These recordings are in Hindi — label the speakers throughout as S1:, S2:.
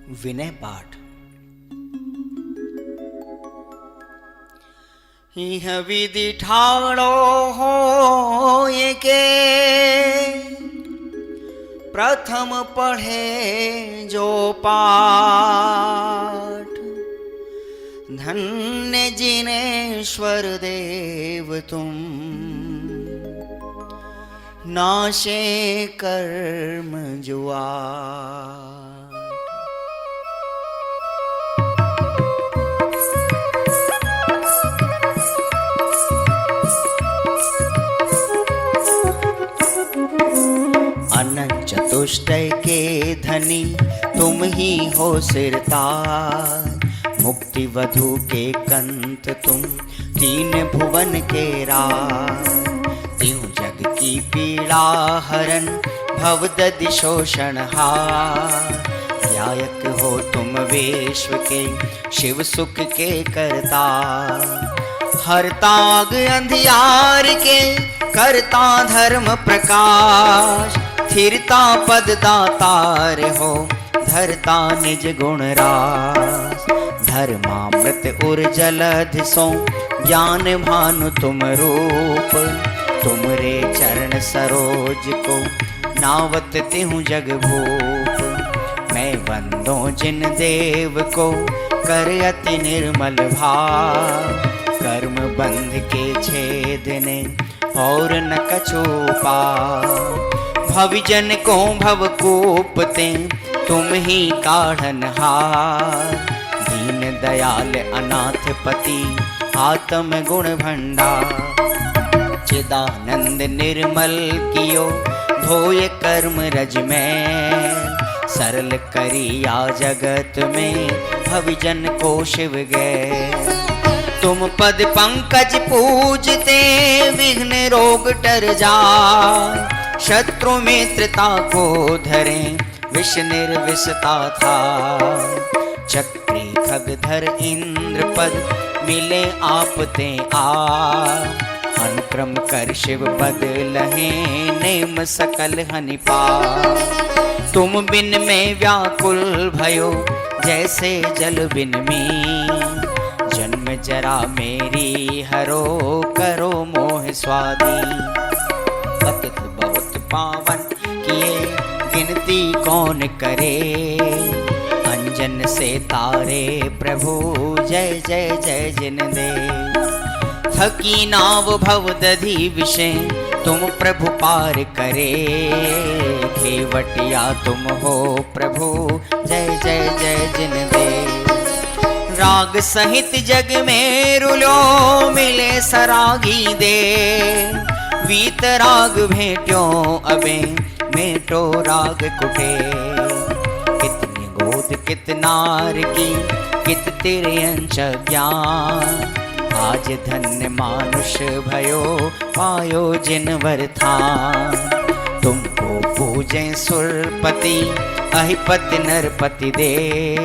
S1: विनय पाठ। यह विधि ठाड़ो हो ये के प्रथम पढ़े जो पाठ, धन्य जिनेश्वर देव तुम, नाशे कर्म जुआ। अनंत चतुष्टय के धनी तुम ही हो सिरताज, मुक्ति वधु के कंत तुम, तीन भुवन के राज। त्यों जग की पीड़ा हरण, भवदधि शोषण हार। ध्यायक हो तुम विश्व के, शिव सुख के करता। हरताग अंधियार के, करता धर्म प्रकाश। स्थिरता पद दातार हो, धरता निज गुण रास। धर्मामृत उर जलधि सो, ज्ञान भानु तुम रूप। तुमरे चरण सरोज को, नावत तिहु जग भूप। मैं वंदो जिन देव को, कर अति निर्मल भाव। कर्म बंध के छेदने, और न कछु पाव। भवजन को भव कूपते, तुम ही काढ़न हार। दीन दयाल अनाथ पति, आत्म गुण भंडार। चिदानंद निर्मल कियो, धोय कर्म रज में। सरल करिया जगत में, भवजन को शिव गए। तुम पद पंकज पूजते, विघ्न रोग टर जाए। शत्रु मित्रता को धरें, विष निर्विषता था। चक्री खगधर इंद्र पद, मिले आपते आ। अनुक्रम कर शिव पद लहे, नेम सकल हनि पा। तुम बिन में व्याकुल भयो, जैसे जल बिन में। जन्म जरा मेरी हरो, करो मोह स्वादी। पतित बहुत पावन किए, गिनती कौन करे। अंजन से तारे प्रभु, जय जय जय जिन दे। थकी नाव भवदधि विषय, तुम प्रभु पार करे। खेवटिया तुम हो प्रभु, जय जय जय जिन दे। राग सहित जग में रुलो, मिले सरागी दे। वीत राग भेट्यो अबे, मेटो राग कुटे। कितनी गोद कित नार की, कित तेरे अंश ज्ञान। आज धन्य मानुष भयो, पायो जिन वरथान। तुमको पूजे सुरपति, अहिपति नरपति दे।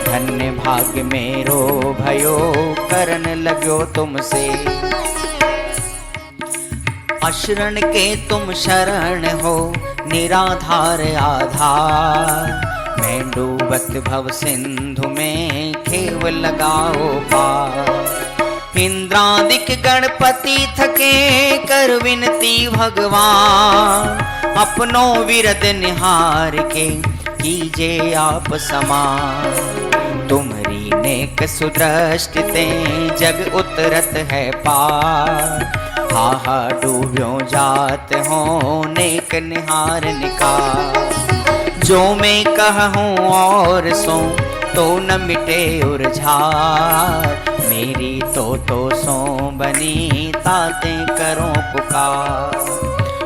S1: धन्य भाग्य मेरो भयो, करन लग्यो तुमसे। अशरण के तुम शरण हो, निराधार आधार। मैं डूबत भव सिंधु में, खेव लगाओ पार। इंद्रादिक गणपति थके, कर विनती भगवान। अपनो विरद निहार के, कीजे आप समान। तुम्हारी नेक सुदृष्टि ते, जग उतरत है पार। हा डूब्यो जात हो, नेक निहार निकार। जो मैं कहूँ और सो, तो न मिटे उरझार। मेरी तो सो बनी, ताते करो पुकार।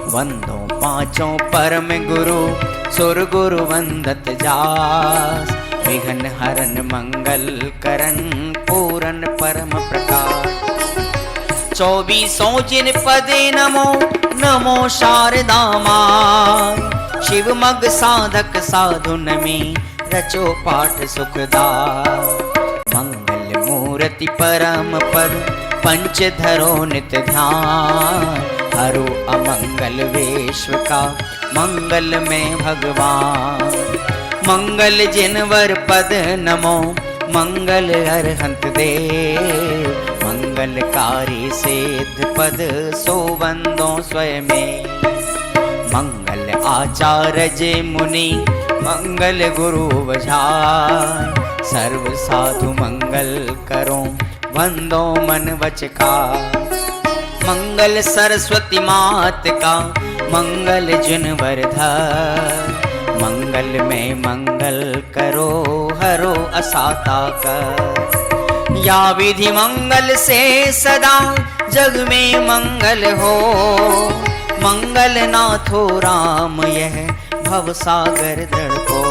S1: वंदो पांचों परम गुरु, सुर गुरु वंदत जास। विघ्न हरन मंगल करन, पूरन परम प्रकाश। 24 जिन पदे नमो, नमो शारदा माय। शिव मग साधक साधु नमी, रचो पाठ सुखदाय। मंगल मूर्ति परम पद, पंच धरो नित ध्यान। हरो अमंगल विश्व का, मंगल में भगवान। मंगल जिनवर पद नमो मंगल अरहंत देव मंगलकारी सिद्ध पद सो वंदो स्वयं मंगल आचार्य मुनि मंगल गुरु बझाय सर्व साधु मंगल करो वंदो मन वचका मंगल सरस्वती मात का मंगल जिनवर धर मंगल में मंगल करो हरो असाता कर या विधि मंगल से सदा जग में मंगल हो मंगल नाथो राम यह भवसागर दड़पो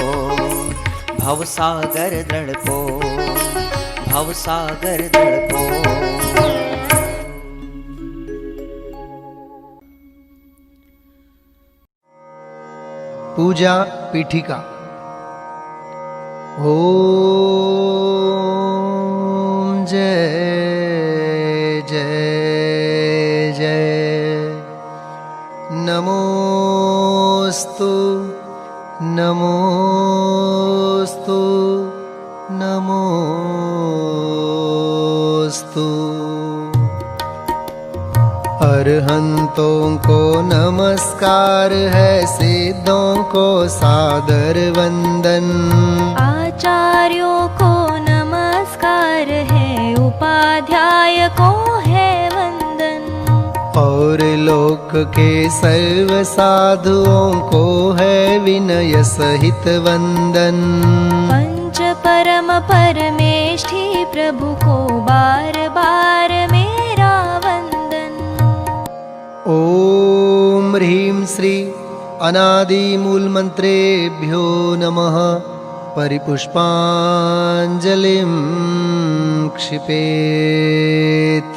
S1: भवसागर दड़पो भवसागर दड़पो।
S2: पूजा पीठिका। ओम जय जय जय नमोस्तु नमोस्तु नमोस्तु। अरहंतों को नमस्कार है, सिद्धों को सादर वंदन।
S3: आचार्यों को नमस्कार है, उपाध्याय को है वंदन।
S2: और लोक के सर्व साधुओं को है विनय सहित वंदन।
S3: पंच परम परमेष्ठी प्रभु को बार बार मेरा वंदन।
S2: ओम ह्रीं श्री अनादि मूल मंत्रेभ्यो नमः। परिपुष्पांजलिं क्षिपेत।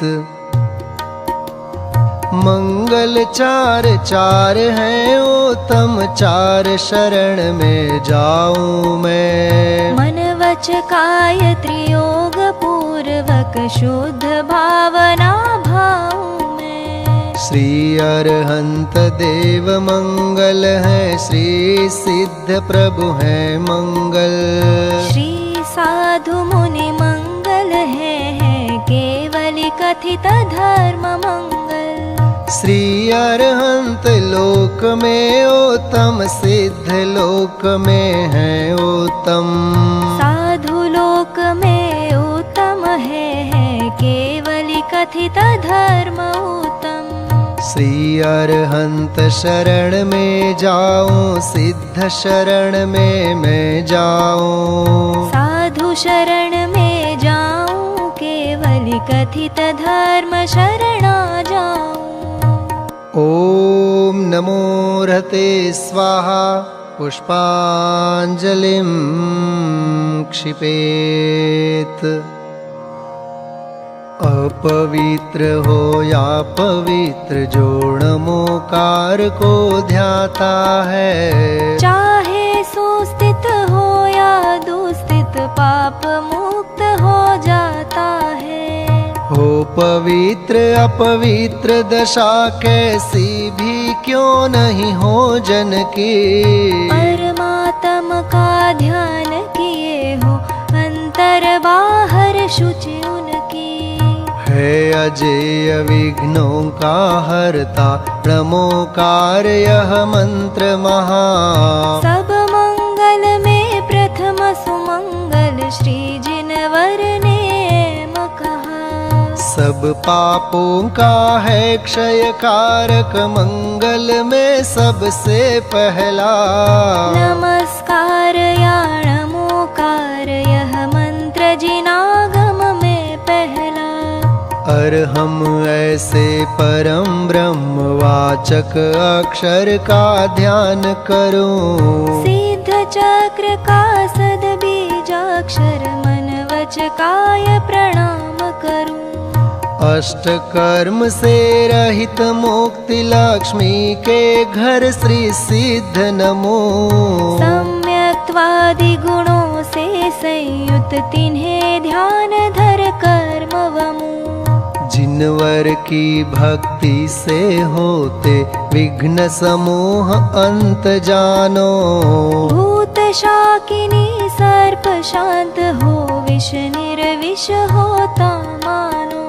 S2: मंगल चार चार हैं, उत्तम चार शरण में जाऊं मैं।
S3: मन वच काय त्रियोग पूर्वक शुद्ध भावना भाऊं मैं।
S2: श्री अरहंत देव मंगल है, श्री सिद्ध प्रभु है मंगल।
S3: श्री साधु मुनि मंगल है केवल कथित धर्म मंगल।
S2: श्री अरहंत लोक में उत्तम, सिद्ध लोक में है उत्तम।
S3: साधु लोक में उत्तम है केवल कथित धर्म उत्तम।
S2: श्री अरहंत शरण में जाऊं, सिद्ध शरण में मैं जाऊं।
S3: साधु शरण में जाऊं, केवल कथित धर्म शरणा जाऊं।
S2: ओम नमो रहते स्वाहा। पुष्पांजलिं क्षिपेत। अपवित्र हो या पवित्र जो नमोकार को ध्याता है।
S3: चाहे सुस्थित हो या दुस्थित पाप मुक्त हो जाता है।
S2: हो पवित्र अपवित्र दशा कैसी भी क्यों नहीं हो जन की।
S3: परमात्मा का ध्यान किए हो, अंतर बाहर शुचि उनकी।
S2: है अजेय विघ्नों का हरता, नमोकार यह मंत्र महा।
S3: सब मंगल में प्रथम सुमंगल, श्री जिनवर ने कहा।
S2: सब पापों का है क्षय कारक, मंगल में सबसे पहला।
S3: नमस्कार या नमोकार यह मंत्र जिनागम में पहला।
S2: और हम ऐसे परम ब्रह्म वाचक अक्षर का ध्यान करूं।
S3: सिद्ध चक्र का सद बीजाक्षर मन वच काय प्रणाम करूं।
S2: अष्ट कर्म से रहित मुक्ति लक्ष्मी के घर श्री सिद्ध नमो।
S3: सम्यक्त्वादि गुणों से संयुक्त तिन्हें ध्यान धर कर्म वमु।
S2: जिनवर की भक्ति से होते विघ्न समूह अंत जानो।
S3: भूत शाकिनी सर्प शांत हो, विष निर्विष होता मानो।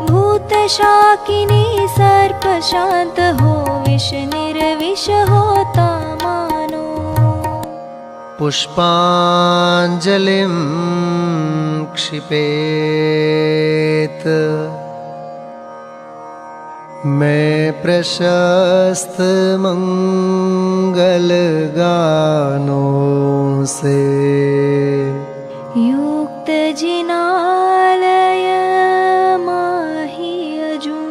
S3: भूत शाकिनी सर्प शांत हो, विष निर्विष होता मानो।
S2: पुष्पांजलिं क्षिपेत, मैं प्रशस्त मंगल गानों से
S3: युक्त जिनालय माहि अजूं।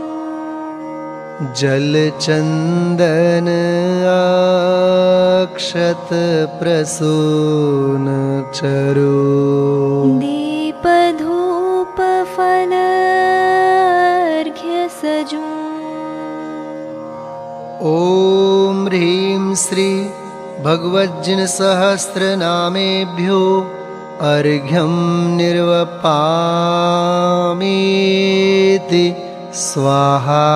S2: जल चंदन अक्षत प्रसून चरु,
S3: दीप धूप फल अर्घ्य सजूं।
S2: ओम ह्रीं श्री भगवज्जिन सहस्रनामेभ्यो अर्घ्यं निर्वपामीति स्वाहा।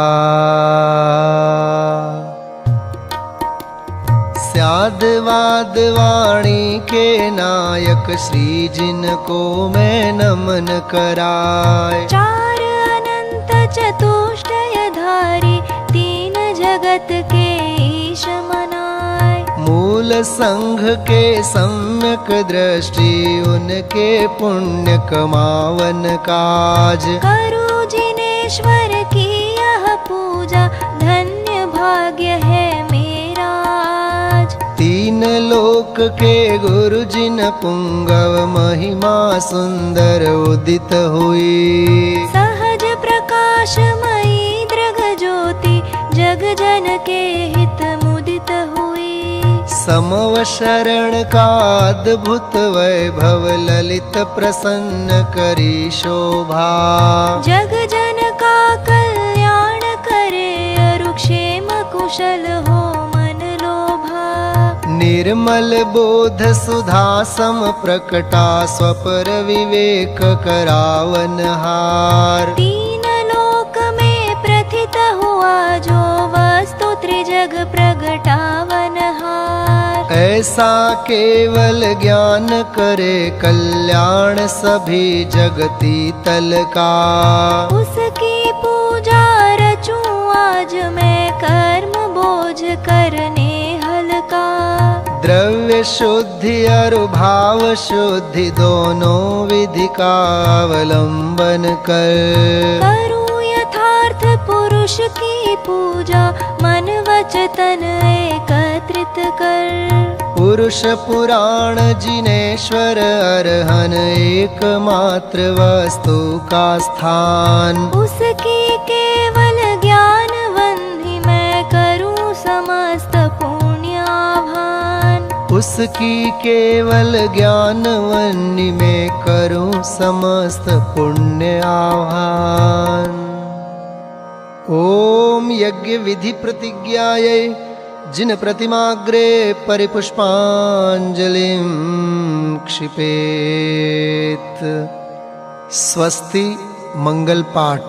S2: स्याद्वाद वाणी के नायक श्री जिनको मैं नमन कराय।
S3: चार अनंत चतुष्टयधारी, तीन जगत के ईश मनाय।
S2: मूल संघ के सम्यक दृष्टि, उनके पुण्य कमावन काज।
S3: करु जिनेश्वर की यह पूजा, धन्य भाग्य है मेरा आज।
S2: तीन लोक के गुरु जिन पुंगव, महिमा सुंदर उदित हुई।
S3: सहज प्रकाशमयी दृग ज्योति, जग जन के हित मुदित हुई।
S2: समव शरण का अद्भुत वैभव, ललित प्रसन्न करी शोभा।
S3: जग जन का कल्याण करे, अरुक्षेम कुशल हो मन लोभा।
S2: निर्मल बोध सुधा सम प्रकटा, स्वपर विवेक करावन हार।
S3: तीन लोक में प्रथित हुआ, जो वस्तु त्रिजग प्रगटावन हार।
S2: ऐसा केवल ज्ञान करे, कल्याण सभी जगती तल का।
S3: उसकी पूजा रचूं आज मैं, कर्म बोझ करने हल्का।
S2: द्रव्य शुद्धि और भाव शुद्धि, दोनों विधि का अवलंबन कर।
S3: करूं यथार्थ पुरुष की पूजा, मन वच तन एकत्रित कर।
S2: पुरुष पुराण जिनेश्वर अरहन, एकमात्र वस्तु का स्थान।
S3: उसकी केवल ज्ञान वंदि, मैं करूं समस्त पुण्याभान।
S2: उसकी केवल ज्ञान वन्नी में करूं समस्त पुण्य आह्वान। ओम यज्ञ विधि प्रतिज्ञायै, जिन प्रतिमाग्रे परिपुष्पांजलिं क्षिपेत। स्वस्ति मंगल पाठ।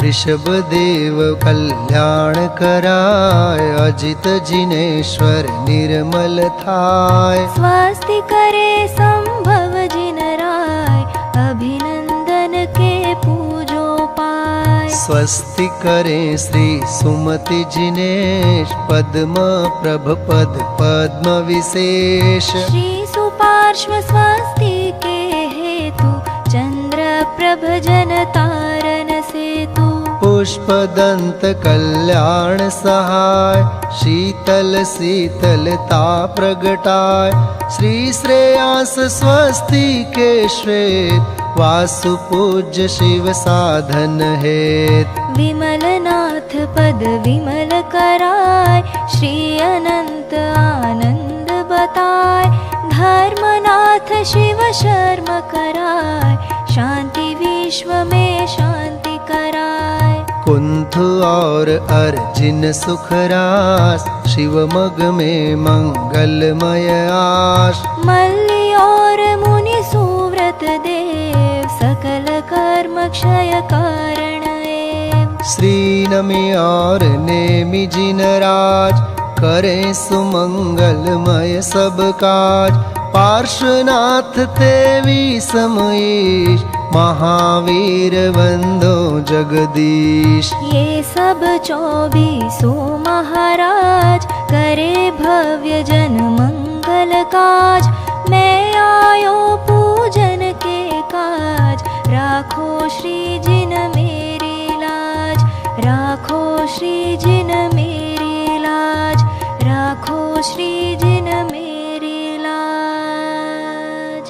S2: ऋषभ देव कल्याण कराय, अजित जिनेश्वर निर्मल थाय।
S3: स्वस्ति करे संभव जिन राय, अभिनंदन के पूजो पाय।
S2: स्वस्ति करे श्री सुमति जिनेश, पद्म प्रभ पद पद्म विशेष।
S3: श्री सुपार्श्व स्वस्ति के हेतु, चंद्र प्रभ जन तारन सेतु।
S2: पुष्पदंत कल्याण सहाय, शीतल शीतलता प्रगटाय। श्री श्रेयांस स्वस्ति के श्वेत, वासु पूज्य शिव साधन हेत।
S3: विमल नाथ पद विमल कराय, श्री अनंत आनंद बताय। धर्मनाथ शिव शर्म कराय, शांति विश्व में शांति कराय।
S2: कुंथ और अर्जिन सुखरास, शिव मग में मंगलमय आश।
S3: मल्ली और मुनि सुव्रत देव, सकल कर्म क्षय कारण एव।
S2: श्री नमि और नेमि जिन राज, करें सुमंगलमय सब काज। पार्श्वनाथ तेवी समईश, महावीर वंदो जगदीश।
S3: ये सब 24 महाराज, करे भव्य जन मंगल काज। मैं आयो पूजन के काज, राखो श्री जिन मेरी लाज। राखो श्री जिन मेरी लाज, राखो श्री जिन मेरी लाज।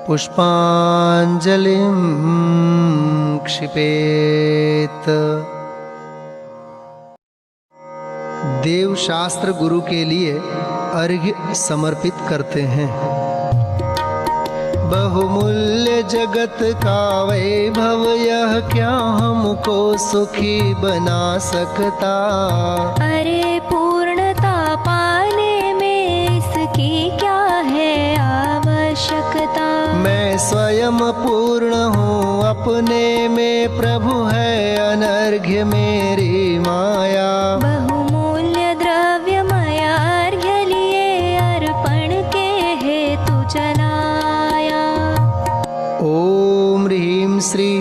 S2: पुष्पांजलिं क्षिपेत। देव शास्त्र गुरु के लिए अर्घ्य समर्पित करते हैं। बहुमूल्य जगत का वैभव, यह क्या हमको सुखी बना सकता।
S3: अरे पूर्णता पाने में इसकी क्या है आवश्यकता।
S2: मैं स्वयं पूर्ण हूँ अपने में, प्रभु है अनर्घ्य मेरी माया।
S3: बहुमूल्य द्रव्य माया अर्घ्य लिए, अर्पण के हेतु चलाया।
S2: ओम ह्रीं श्री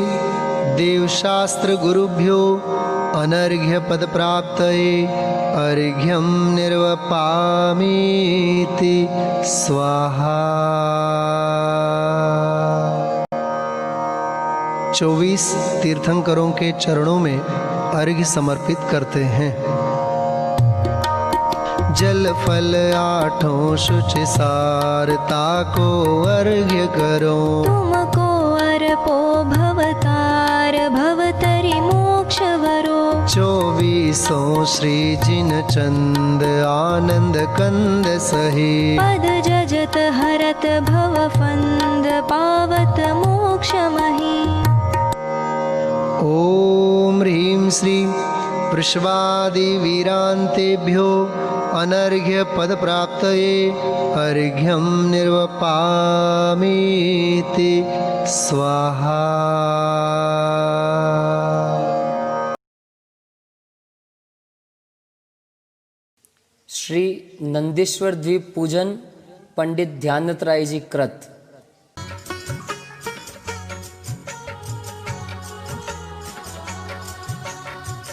S2: देवशास्त्र गुरुभ्यो अनर्घ्य पद प्राप्तये अर्घ्यं निर्वपामीति स्वाहा। 24 तीर्थंकरों के चरणों में अर्घ्य समर्पित करते हैं। जल फल 8 शुचि सारता को अर्घ्य करो।
S3: तुमको अर्पो भवतार, भवतरि मोक्ष वरो।
S2: 24 श्री जिन चंद आनंद कंद सही।
S3: पद जजत हरत भव फंद, पावत मोक्ष मही।
S2: ओम ह्रीं श्री वृषवादि वीरांतेभ्यो अनर्घ्य पद प्राप्तये अर्घ्यं निर्वपामीति स्वाहा।
S4: श्री नंदीश्वर द्वीप पूजन पंडित ध्यानत राय जी कृत।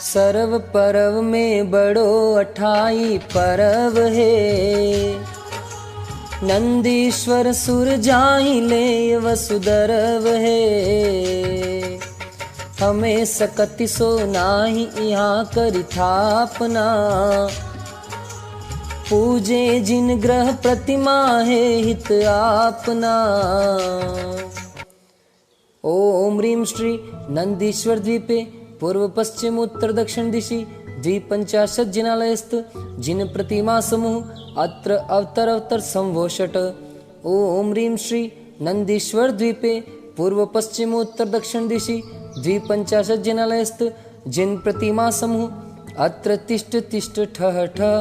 S4: सर्व परव में बड़ो 28 परव है। नंदीश्वर सुर जाहि ले वसुधरव है। हमें सकति सो नाही यहाँ करी थापना। पूजे जिन ग्रह प्रतिमा है हित आपना। ओम ह्रीं श्री नंदीश्वर द्वीपे पूर्व पश्चिम उत्तर दक्षिण दिशि 250 जिनालयस्थ जिन प्रतिमा समूह अत्र अवतर संवोषट। ओम ह्रीं श्री नंदीश्वर द्वीपे पूर्व पश्चिम उत्तर दक्षिण दिशि 250 जिनालयस्थ जिन प्रतिमा समूह अत्र तिष्ठ तिष्ठ ठः ठः।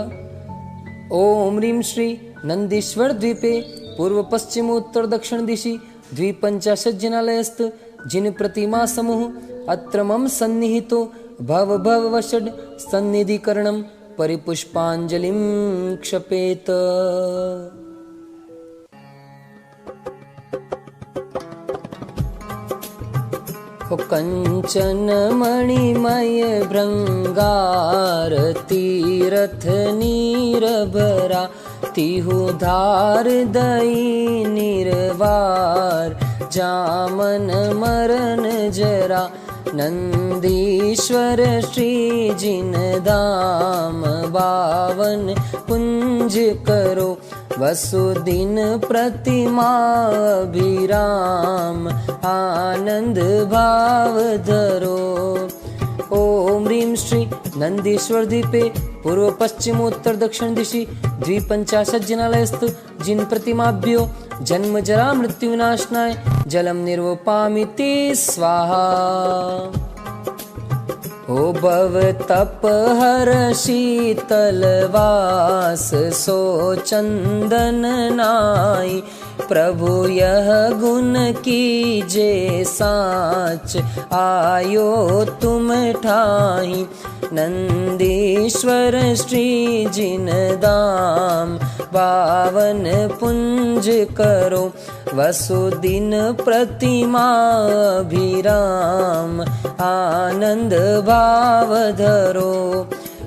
S4: ओम ह्रीं श्री नंदीश्वर द्वीपे पूर्व पश्चिम उत्तर दक्षिण दिशि 250 जिनालयस्थ जिन प्रतिमा समूह अत्र मम सन्निहितो भव भव वषड् सन्निधिकरणं परिपुष्पांजलिं क्षपेत। कंचन मणिमय भृंगारती रथ नीरभरा। तिहु धार दई निर्वार जामन मरण जरा। नंदीश्वर श्री जिन धाम 52 कुंज करो। वसुदिन प्रतिमा अभिराम आनंद भाव धरो। ओम ह्रीं श्री नंदीश्वर द्वीपे पूर्व पश्चिम उत्तर दक्षिण दिशि 250 जिनालयस्थ जिन प्रतिमाभ्यो जन्म जरा मृत्यु विनाशनाय जलम निर्वपामीति स्वाहा। ओ भव तप हर शीतल वास सो चंदन नाई। प्रभु यह गुण कीजे साच आयो तुम ठाही। नंदीश्वर श्री जिन दाम पावन पुंज करो, वसुदिन प्रतिमा अभिराम आनंद भाव धरो।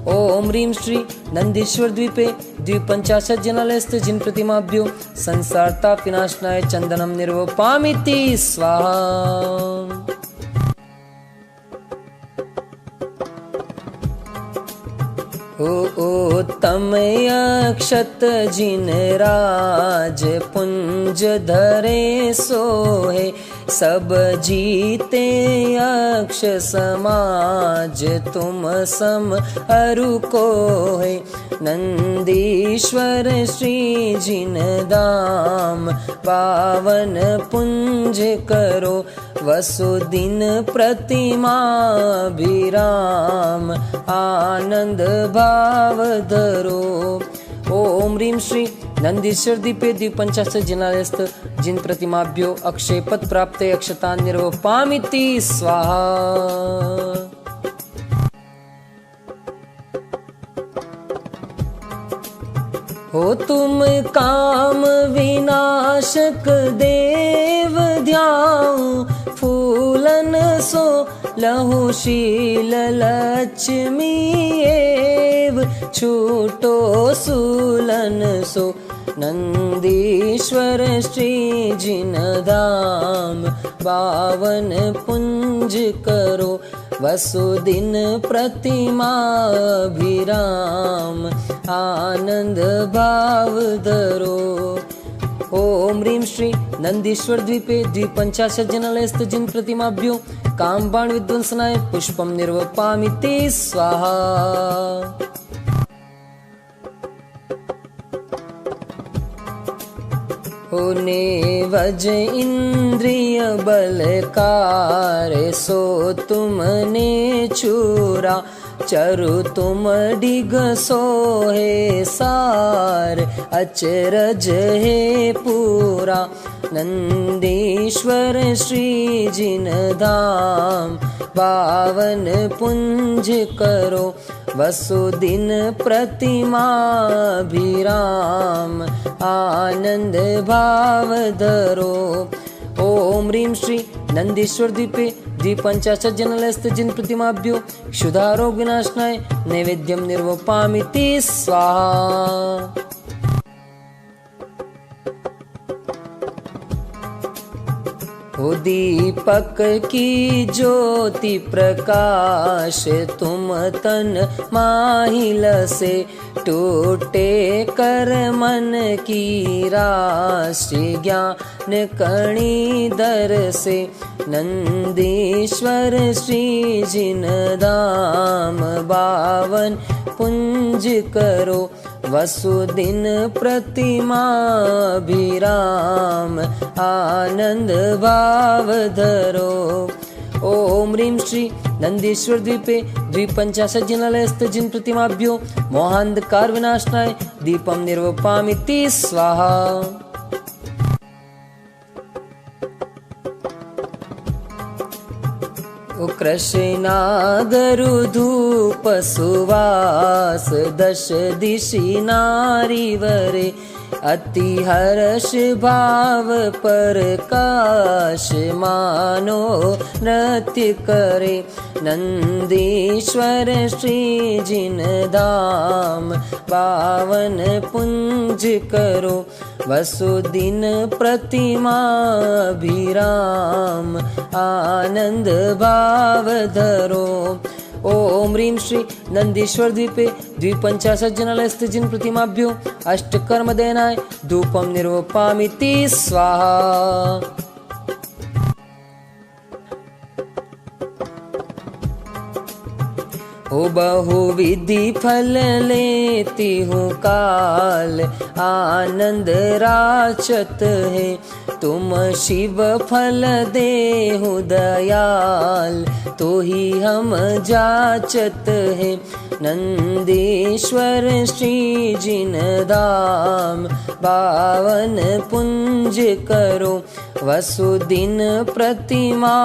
S4: ओम ह्रीं श्री नंदीश्वर द्वीपे द्विपंचाशत् जनालयस्थ जिन प्रतिमाभ्यो संसार ताप विनाशनाय चंदनम निर्वपामिति स्वाहा। ओ तम अक्षत जिन राज पुंज धरे सोहे, सब जीते अक्ष समाज तुम सम अरु को है। नंदीश्वर श्री जिन दाम पावन पुंज करो, वसुदिन प्रतिमा विराम आनंद भाव धरो। ओम ह्रीं श्री नंदीश्वर द्वीपे द्विपंचाशत् जनालयस्थ जिन प्रतिमाभ्यो अक्षय पद प्राप्त अक्षतान् निर्वपामिति स्वाहा। हो तुम काम विनाशक देव ध्याऊ, फूलन सो लहुशील लक्ष्मी एव, छूटो सूलन सो नंदीश्वर श्री जिन धाम पावन पुंज करो, वसुदिन प्रतिमा अभिराम आनंद भाव धरो। ओम ह्रीं श्री नंदीश्वर द्वीपे द्विपंचाशत् जनालयस्थ जिन प्रतिमाभ्यो काम बाण विध्वंसनाय पुष्पम निर्वपामिति स्वाहा। होने वज इंद्रिय बलकार, सो तुमने चूरा, चरु तुम डिग सोहे सार, अचरज है पूरा। नंदीश्वर श्री जिन धाम पावन पुंज करो, वसुदिन प्रतिमा विराम आनंद भाव धरो। ओम ह्रीं श्री नंदीश्वर द्वीपे द्विपंचाशत् जनालयस्थ जिन प्रतिमाभ्यो क्षुधारोग विनाशनाय नैवेद्यम निर्वपामिति स्वाहा। हो दीपक की ज्योति प्रकाश, तुम तन माहिल से, टूटे कर मन की राशि ज्ञान कणी दर से। नंदीश्वर श्री जिन धाम बावन पुंज करो, वसुदिन प्रतिमा विराम आनंद भाव धरो। ओम ह्रीं श्री नंदीश्वर द्वीपे द्विपंचाशत् जनालयस्थ जिन प्रतिमाभ्यो मोहांधकार विनाशनाय दीपम निर्वपामिति स्वाहा। ओ कृष्णागरु धूप सुवास, दश दिशि नारीवरे, अति हर्ष भाव प्रकाश मानो नृत्य करे। नंदीश्वर श्री जिन धाम पावन पुंज करो, वसुदिन प्रतिमा विराम आनंद भाव धरो। ओम ह्रीं श्री नंदीश्वर द्वीपे द्विपंचाशत् जनालयस्थ जिन प्रतिमाभ्यो अष्टकर्म देनाय धूपम निर्वपामिति स्वाहा। हो बहुविधि फल लेती हूँ काल, आनंद राचत है तुम शिव फल देहु दयाल, तो ही हम जाचत है नंदीश्वर श्री जिन धाम, पावन पुंज करो वसुदिन प्रतिमा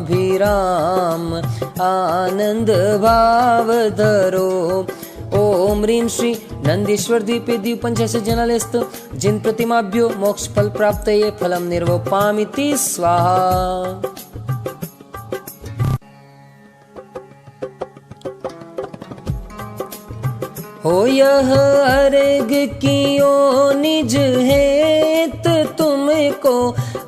S4: भिराम, आनंद भाव धरो। ओम ह्रीं श्री नंदीश्वर द्वीपे द्वीपंचाशत् जनालयस्थ जिन प्रतिमाभ्यो मोक्ष फल प्राप्तये फलम निर्वपामिति स्वाहा। हो यह अर्घ कियो निज हेत तुमको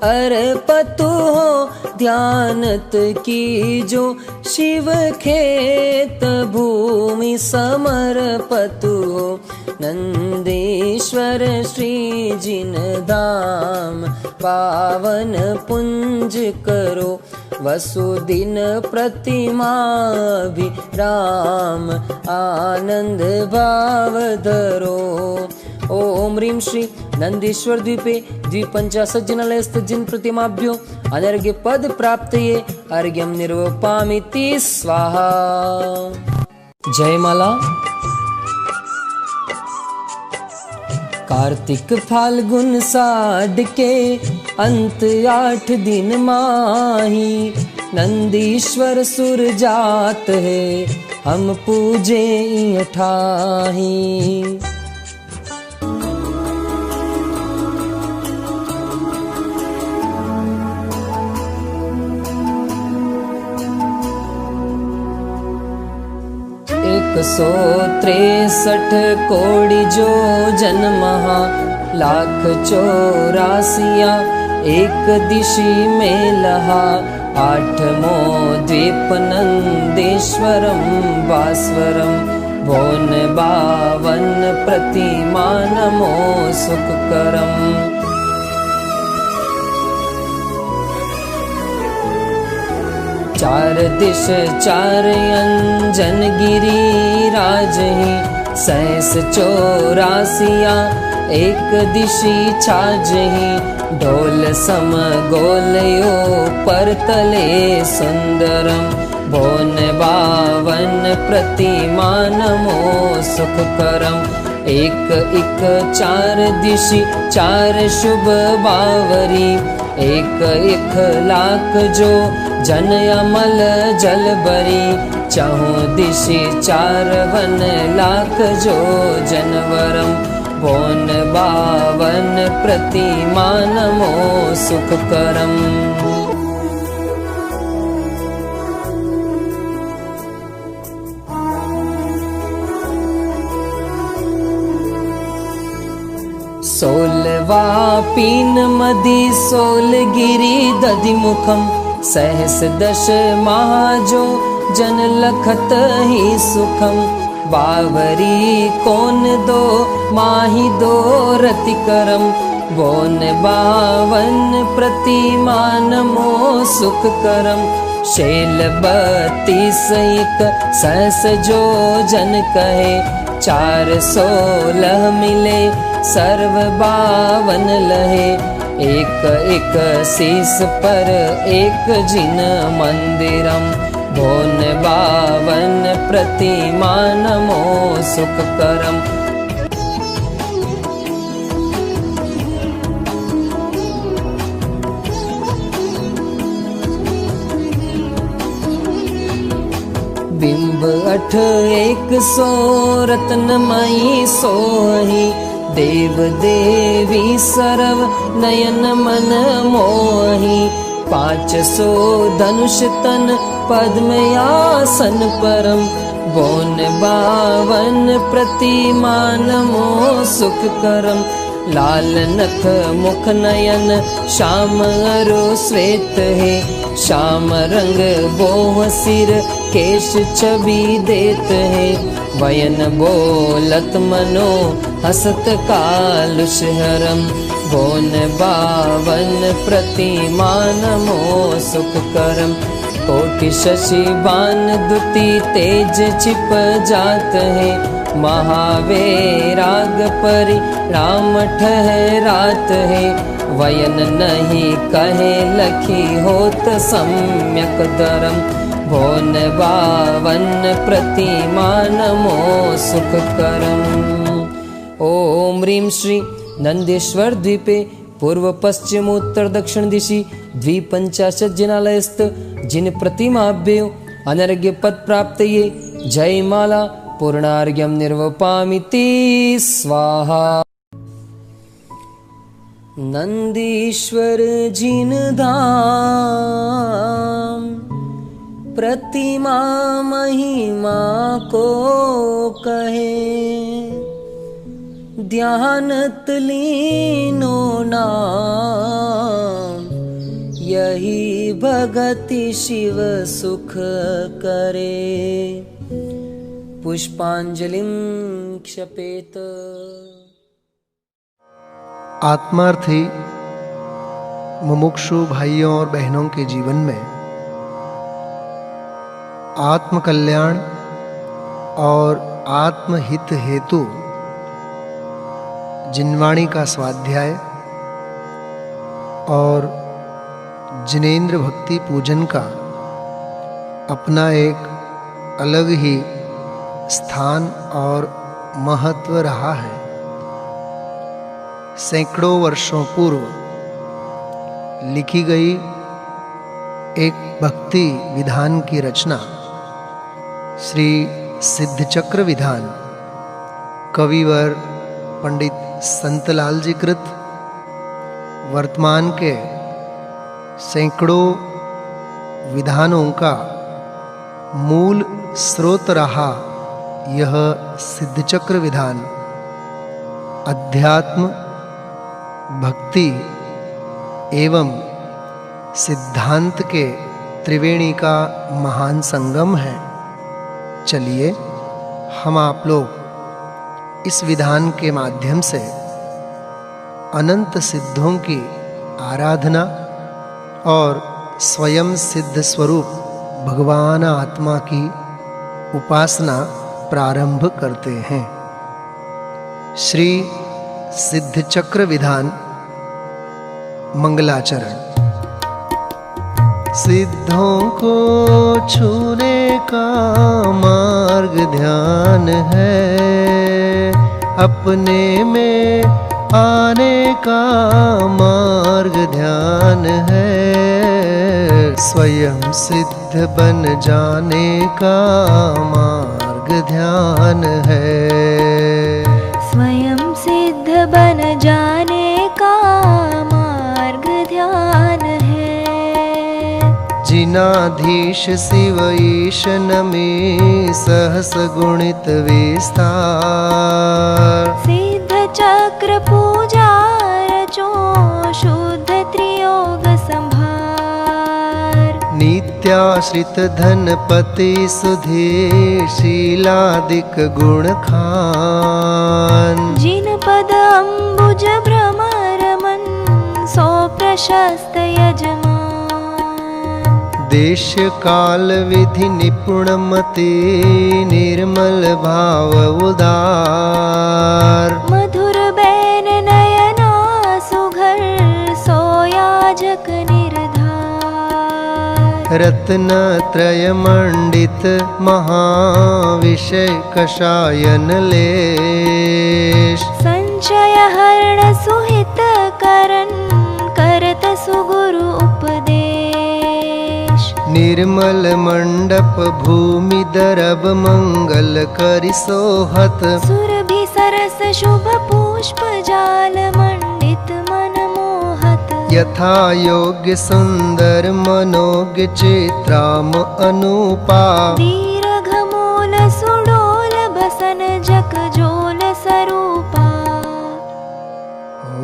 S4: अर्पतु हो, ध्यानत की जो शिव खेत भूमि समर्पतु हो, नंदीश्वर श्री जिन धाम, पावन पुंज करो वसुदिन प्रतिमा भिराम, आनंद भाव धरो। ओम ह्रीं श्री नंदीश्वर द्वीपे द्विपंचाशत् जनालयस्थ जिन प्रतिमाभ्यो अनर्घ्य पद प्राप्तये अर्घ्यं निर्वपामिति स्वाहा। जयमाला। कार्तिक फाल्गुन साढ़ के अंत 8 दिन माही, नंदीश्वर सुर जात है हम पूजे ठाही। एक 163 कोटि जो जन्महा, लाख 84 एक दिशि में लहा, 8मो द्वीप नंदेश्वरम भास्वरम, भोन 52 प्रतिमा नमो सुखकरम। चार दिश 4 अंजन गिरी राजही, 84 एक दिशि छाजही, ढोल सम गोलयो पर तले सुंदरम, भोन 52 प्रतिमा नमो सुखकरम। एक 4 दिशि 4 शुभ बावरी, एक लाख जो जन अमल जल बरी, चहुँ दिशि 4 वन लाख जो जनवरम, भोन 52 प्रतिमा नमो सुखकरम। सोलवा पीन मदि सोलगिरी दधिमुखम, सहस 10 महाजो जन लखत ही सुखम, बावरी कोन 2 माही 2 रतिकरम, बोन 52 प्रतिमा नमो सुखकरम। शैल 32 एक सहस जो जन कहे, 416 मिले सर्व 52 लहे, एक शीस पर एक जिन मंदिरम, भोन 52 प्रतिमा नमो सुखकरम। बिंब 8 100 रत्नमयी सोही, देव देवी सर्व नयन मन मोही, 500 धनुष तन पद्मयासन परम, बोन 52 प्रतिमा नमो सुखकरम। लाल नख मुख नयन श्याम अरु श्वेत है, श्याम रंग बोह सिर केश छवि देत है, वयन बोलत मनो हसत कालुष हरम, बोन 52 प्रतिमा नमो सुखकरम। कोटि शशि बान दुति तेज छिप जात है, महावैराग परि राम ठहरात है, वयन नहीं कहे लखी होत सम्यक धर्म, भोन बावन प्रतिमा नमो सुख करम। ओम ह्रीं श्री नंदेश्वर द्वीपे पूर्व पश्चिम उत्तर दक्षिण दिशि 250 जिनालयस्थ जिन प्रतिमाभ्यो अनर्घ्य पद प्राप्त ये जय माला पूर्णार्घ्यम निर्वपामिति स्वाहा। नंदीश्वर जिन धाम प्रतिमा महिमा को कहे, ध्यानत लीनो नाम यही भगति शिव सुख करे। पुष्पांजलिं क्षपेत।
S2: आत्मार्थी मुमुक्षु भाइयों और बहनों के जीवन में आत्म कल्याण और आत्महित हेतु जिनवाणी का स्वाध्याय और जिनेंद्र भक्ति पूजन का अपना एक अलग ही स्थान और महत्व रहा है। सैकड़ों वर्षों पूर्व लिखी गई एक भक्ति विधान की रचना श्री सिद्धचक्र विधान कविवर पंडित संतलाल जी कृत वर्तमान के सैकड़ों विधानों का मूल स्रोत रहा यह सिद्धचक्र विधान अध्यात्म, भक्ति एवं सिद्धांत के त्रिवेणी का महान संगम है। चलिए हम आप लोग इस विधान के माध्यम से अनंत सिद्धों की आराधना और स्वयं सिद्ध स्वरूप भगवान आत्मा की उपासना प्रारंभ करते हैं। श्री सिद्धचक्र विधान मंगलाचरण। सिद्धों को छूने का मार्ग ध्यान है, अपने में आने का मार्ग ध्यान है, स्वयं सिद्ध बन जाने का मार्ग ध्यान है,
S3: स्वयं सिद्ध बन जाने का मार्ग ध्यान है।
S2: जिनाधीश शिव ईश नमे सहस गुणित विस्तार,
S3: सिद्ध चक्र पूजा रचो शुद्ध त्रियोग संभार,
S2: नित्याश्रित धनपति सुधीर शीलादिक गुण खान,
S3: जिन पद अम्बुज भ्रमर मन सो प्रशस्त यजमान,
S2: देश काल विधि निपुण मति निर्मल भाव उदार,
S3: मधुर बैन नयना सुघर सोयाजक निर्धार,
S2: रत्न त्रय मंडित महाविषय कषायन लेश,
S3: संचय हरण सुहित करन करत सुगुरु उपदेश,
S2: निर्मल मंडप भूमि दरब मंगल करि सोहत,
S3: सुरभि सरस शुभ पुष्प जाल मंडित मन मोहत,
S2: यथा योग्य सुंदर मनोज्ञ चित्राम अनुपा,
S3: दीर्घ मूल सुडोल भसन जक जोल स्वरूपा,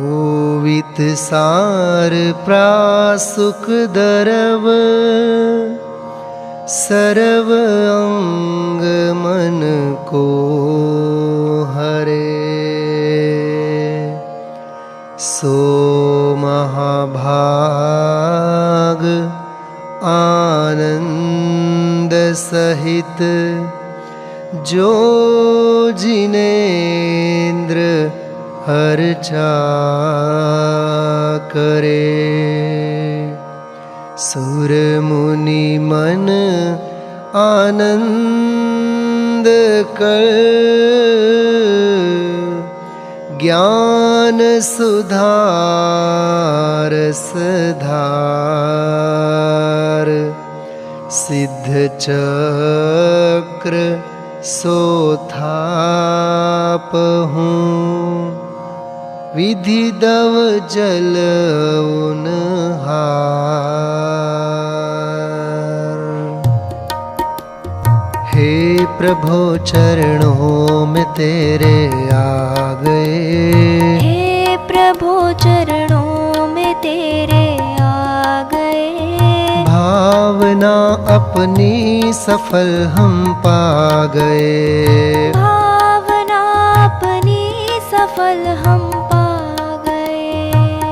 S2: ओवित सार प्रासुक दरव सर्व अंग मन को हरे, सो महाभाग आनंद जो जिनेन्द्र अर्चा करे। सुर मुनि मन आनंद कर, ज्ञान सुधार सधार। सिद्ध चक्र सोथापहूँ, विधि दव जल उनहार। हे प्रभु चरणों में तेरे आ गए,
S3: हे प्रभु चरणों में तेरे आ गए।
S2: भावना अपनी सफल हम पा गए,
S3: भावना अपनी सफल हम पा गए।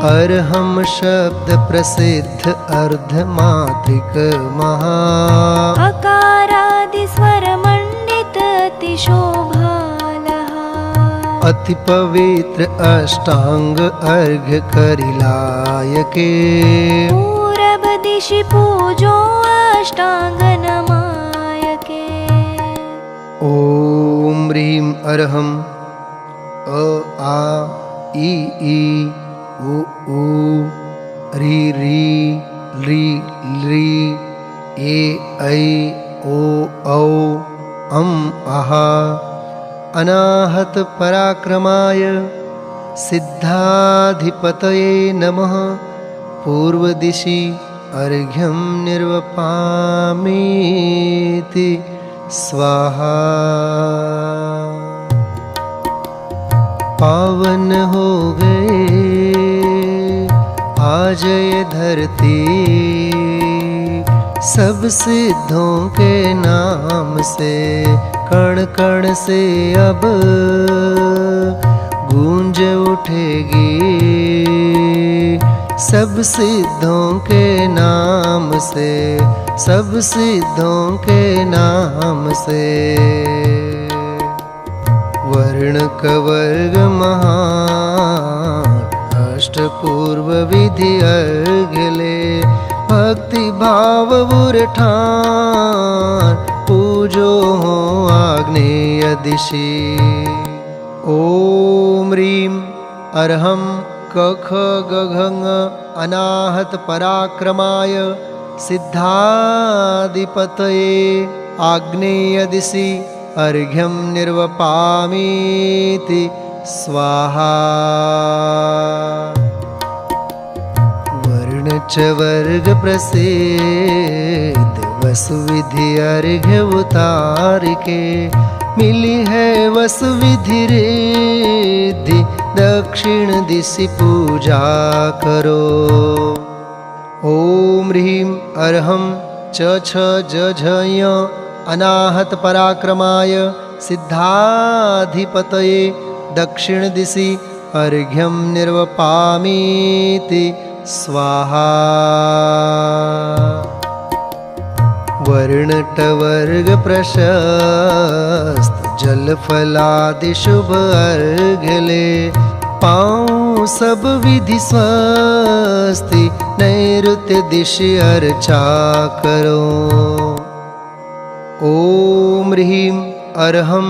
S2: अर्हम शब्द प्रसिद्ध अर्धमात्रिक महा,
S3: अकारादि स्वर मंडित अति शोभालहा।
S2: अति पवित्र अष्टांग अर्घ्य करिलायके,
S3: पूरब दिशि पूजो अष्टांग नमायके।
S2: ओम ह्रीं अर्हं अ आ इ ई उ ऊ री री ली ली ए ऐ ओ औ अम आहा। अनाहत पराक्रमाय सिद्धाधिपतये नमः। पूर्व दिशि अर्घ्यं निर्वपामीति स्वाहा। पावन हो गए आज ये धरती, सब सिद्धों के नाम से। कण कण से अब गूंज उठेगी, सब सिद्धों के नाम से, सब सिद्धों के नाम से। वर्ण कवर्ग महान अष्टपूर्व विधि अर्घले। भक्ति भाव उरठान पूजो हो आग्नेय दिशि। ओम ह्रीं अर्हं कख गघङ अनाहत पराक्रमाय सिद्धाधिपतये आग्नेय दिशि अर्घ्यं निर्वपामीति स्वाहा। वर्ण च वर्ग प्रसिद्ध वसुविधि अर्घ्य उतार के। मिली है वसुविधि रिद्धि, दक्षिण दिशि पूजा करो। ओम ह्रीं अर्हं च छ ज झ ञ अनाहत पराक्रमाय सिद्धाधिपतये दक्षिण दिशि अर्घ्यं निर्वपामीति स्वाहा। वर्णटवर्ग प्रशस्त जल फलादि शुभ अर्घले। पाऊँ सब विधि स्वस्ति, नैऋत्य दिशि अर्चा करो। ओम ह्रीं अर्हं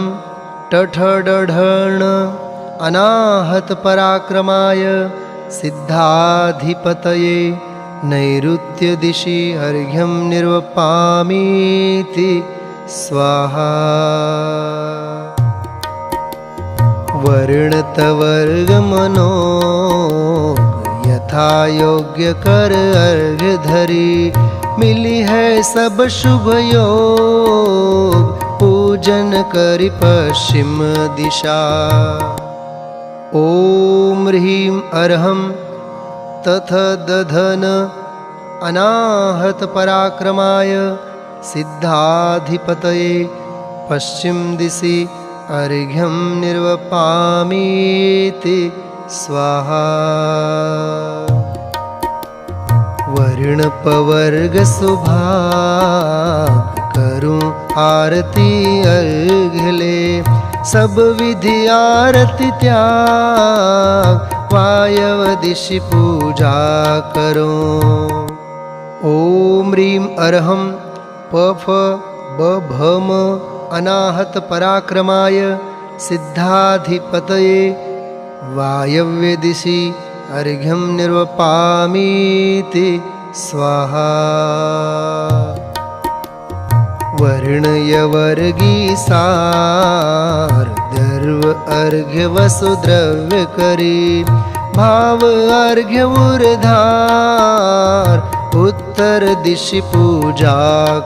S2: टठ डढण अनाहत पराक्रमाय सिद्धाधिपतये नैऋत्य दिशि अर्घ्यं निर्वपामीति स्वाहा। वर्णतवर्ग मनोग यथा योग्य कर अर्घ्य धरी। मिली है सब शुभ योग, पूजन करि पश्चिम दिशा। ओम ह्रीं अर्हं तथ दधन अनाहत पराक्रमाय सिद्धाधिपतये पश्चिम दिशि अर्घ्यं निर्वपामीति स्वाहा। वर्णपवर्ग सुभाग करूं आरती अर्घ्य ले। सब विधि आरती त्याग वायव दिशि पूजा करो। ओम ह्रीं अर्हं पफ बभम अनाहत पराक्रमाय सिद्धाधिपतये वायव्य दिशि अर्घ्यं निर्वपामीति स्वाहा। वर्णयवर्गी सार दर्व अर्घ्य वसुद्रव्य करी। भाव अर्घ्य उर्धार उत्तर दिशि पूजा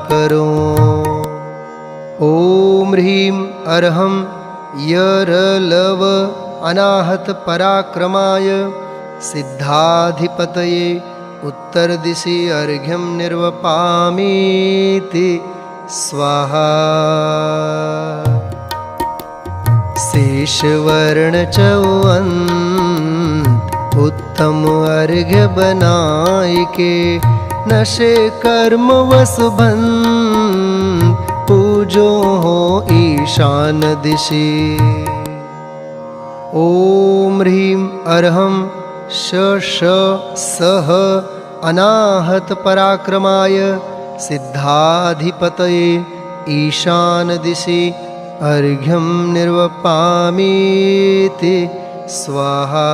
S2: करो। ओम ह्रीं अर्हं यरलव अनाहत पराक्रमाय सिद्धाधिपतये उत्तर दिशि अर्घ्यं निर्वपामीति स्वाहा। शेषवर्ण चौअंत उत्तम अर्घ्य बनाय के। नशे कर्म वसुबंध पूजो हो ईशान दिशि। ओम ह्रीं अर्हं श सह अनाहत पराक्रमाय सिद्धाधिपतये ईशान दिशि अर्घ्यं निर्वपामीति स्वाहा।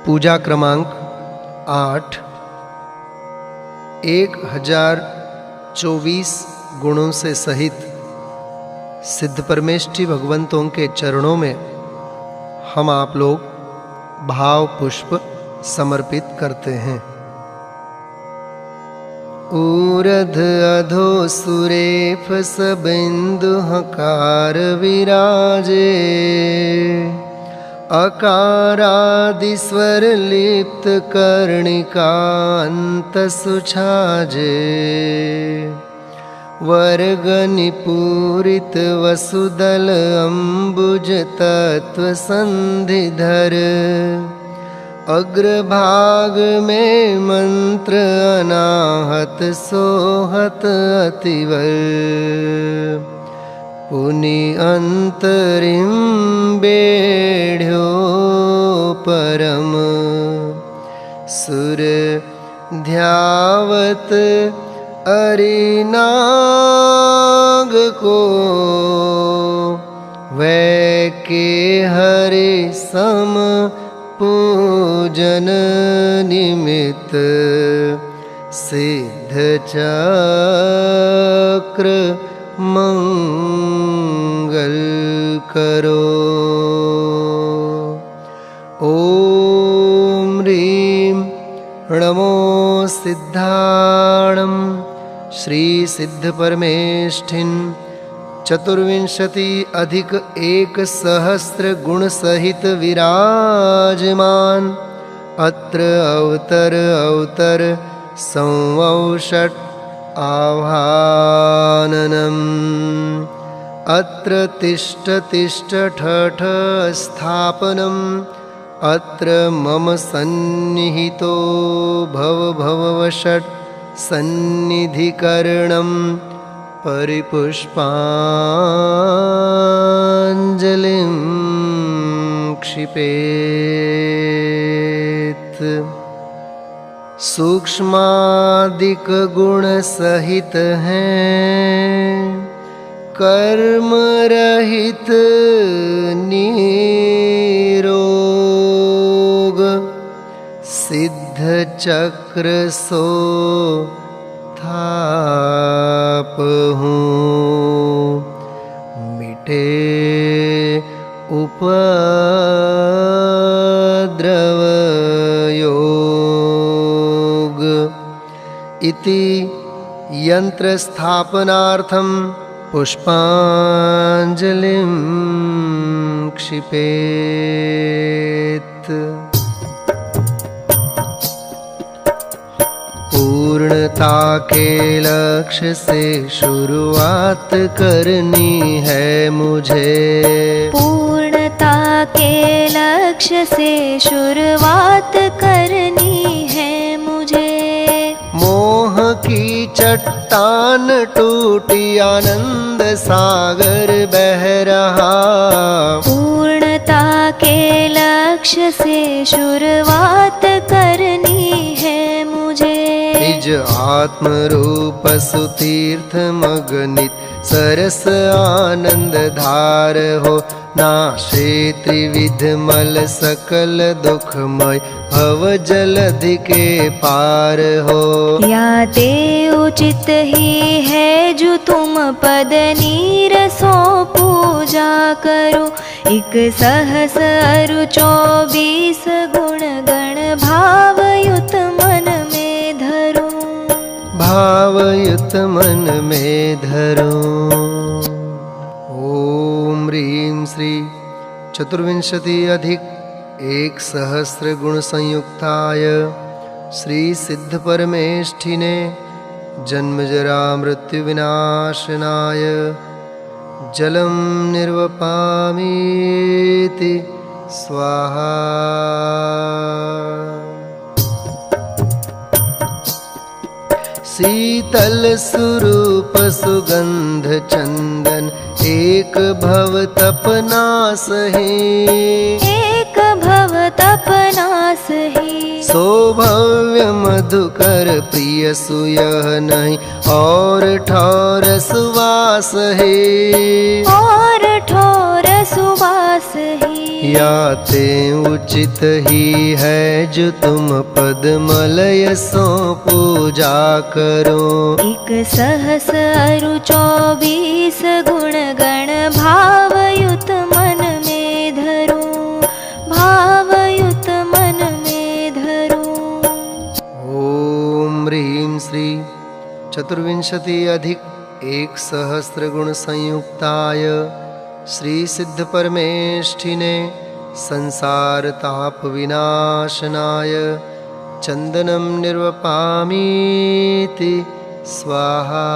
S2: पूजा क्रमांक 8। 1024 गुणों से सहित सिद्ध परमेष्ठी भगवंतों के चरणों में हम आप लोग भाव पुष्प समर्पित करते हैं। ऊरध अधो सुरेफ सबिंदु हकार विराजे। अकारादि स्वर लिप्त कर्णिकांत सुछाजे। वर्गनिपूरित वसुदल अम्बुज तत्व संधिधर। अग्रभाग में मंत्र अनाहत सोहत अतिवर। पुनि अंतरिम बेढ़्यो परम। सुर ध्यावत अरिनाग को। वै के हरि सम पूजन निमित्त। सिद्ध चक्र मंगल करो। ओम ह्रीं नमो सिद्धाणं श्री सिद्ध परमेष्ठिन। 24+1 गुण सहित विराजमान। अत्र अवतर संवषट् आवाहननम्। अत्र तिष्ठ ठठ स्थापनम्। अत्र मम सन्निहितो भववषट् सन्निधिकरणम्। परिपुष्पाञ्जलिं क्षिपेत्। सूक्ष्मादिक गुण सहित हैं। कर्म रहित निरोग। सिद्ध चक्र सो थाप हूँ। मिटे उपद्रव योग। इति यंत्र स्थापनार्थं पुष्पांजलिं क्षिपेत्। पूर्णता के लक्ष्य से शुरुआत करनी है मुझे।
S3: पूर्णता के लक्ष्य लक्ष्य से शुरुआत करनी है मुझे।
S2: मोह की चट्टान टूटी आनंद सागर बह रहा।
S3: पूर्णता के लक्ष्य से शुरुआत करनी है मुझे।
S2: निज आत्म रूप सुतीर्थ मगनित सरस आनंद धार हो। नाशे त्रिविध मल सकल दुखमय भव जलधि के पार हो।
S3: या ते उचित ही है जो तुम पद नीरसो पूजा करो। एक सहस अरु 24 गुण गण भावयुत मन में धरो।
S2: भावयुत मन में धरो। ओम ह्रीं श्री चतुर्विंशति अधिक 1,000 गुण संयुक्ताय श्री सिद्ध परमेष्ठिने जन्म जरा मृत्यु विनाशनाय जलम निर्वपामीति स्वाहा। शीतल स्वरूप सुगंध चंदन एक भव तपनास है।
S3: एक भव तपनास ही
S2: सौभव्य मधुकर प्रिय सुयह नहीं और ठौर सुवास है।
S3: और ठोर सुवास ही
S2: या ते उचित ही है जो तुम पद्मलय सो पूजा करो।
S3: एक सहस अरु 24 गुण गण भावयुत मन में धरो। भावयुत मन में धरो।
S2: ओम ह्रीं श्री चतुर्विंशति अधिक 1,000 गुण संयुक्ताय श्री सिद्ध परमेष्ठिने संसार ताप विनाशनाय चंदनम निर्वपामीति स्वाहा।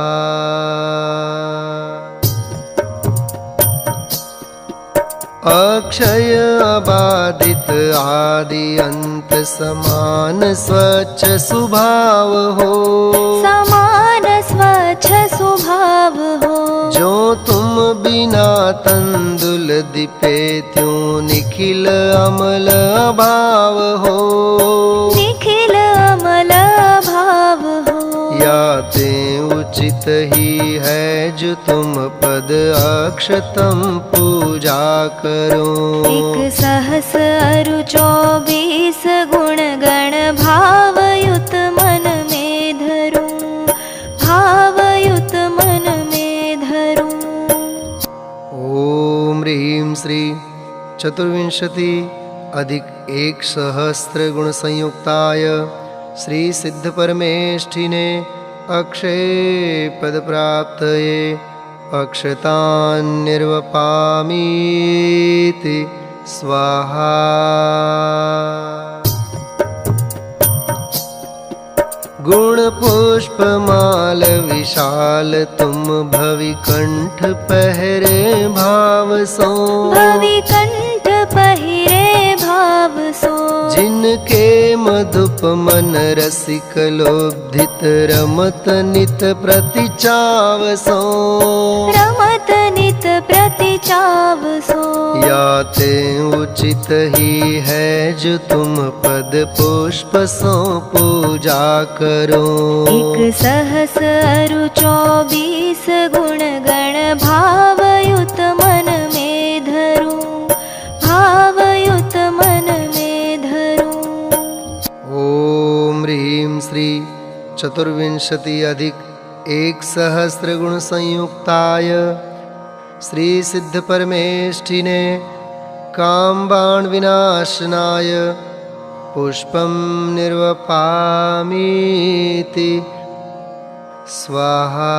S2: अक्षय अबाधित आदि अंत समान स्वच्छ स्वभाव हो।
S3: समान स्वच्छ स्वभाव हो।
S2: जो तुम बिना तंदुल दीपे त्यों निखिल अमल भाव हो।
S3: निखिल अमल भाव हो।
S2: या ते उचित ही है जो तुम पद अक्षतम पूजा करो।
S3: एक सहस अरु 24 गुण गण भावयुत मन में धरो। भावयुत मन में धरो।
S2: ओम ह्रीं श्री चतुर्विंशति अधिक 1,000 गुण संयुक्ताय श्री सिद्ध परमेष्ठिने अक्षय पद प्राप्तये अक्षतान् निर्वपामीति स्वाहा। गुण पुष्प माल विशाल तुम भवि कंठ पहरे भाव सो।
S3: भवि कंठ पहिरे भाव सो।
S2: जिनके मधुप मन रसिक लोभित रमत नित प्रतिचाव सो।
S3: रमत नित प्रतिचाव सो।
S2: या ते उचित ही है जो तुम पद पुष्प सो पूजा करो।
S3: एक सहस अरु 24 गुण गण भावयुत मन में धरो। भावयुत मन में धरो।
S2: ओम ह्रीं श्री चतुर्विंशति अधिक 1,000 गुण संयुक्ताय श्री सिद्ध परमेष्ठिने कामबाण विनाशनाय पुष्पम निर्वपामीति स्वाहा।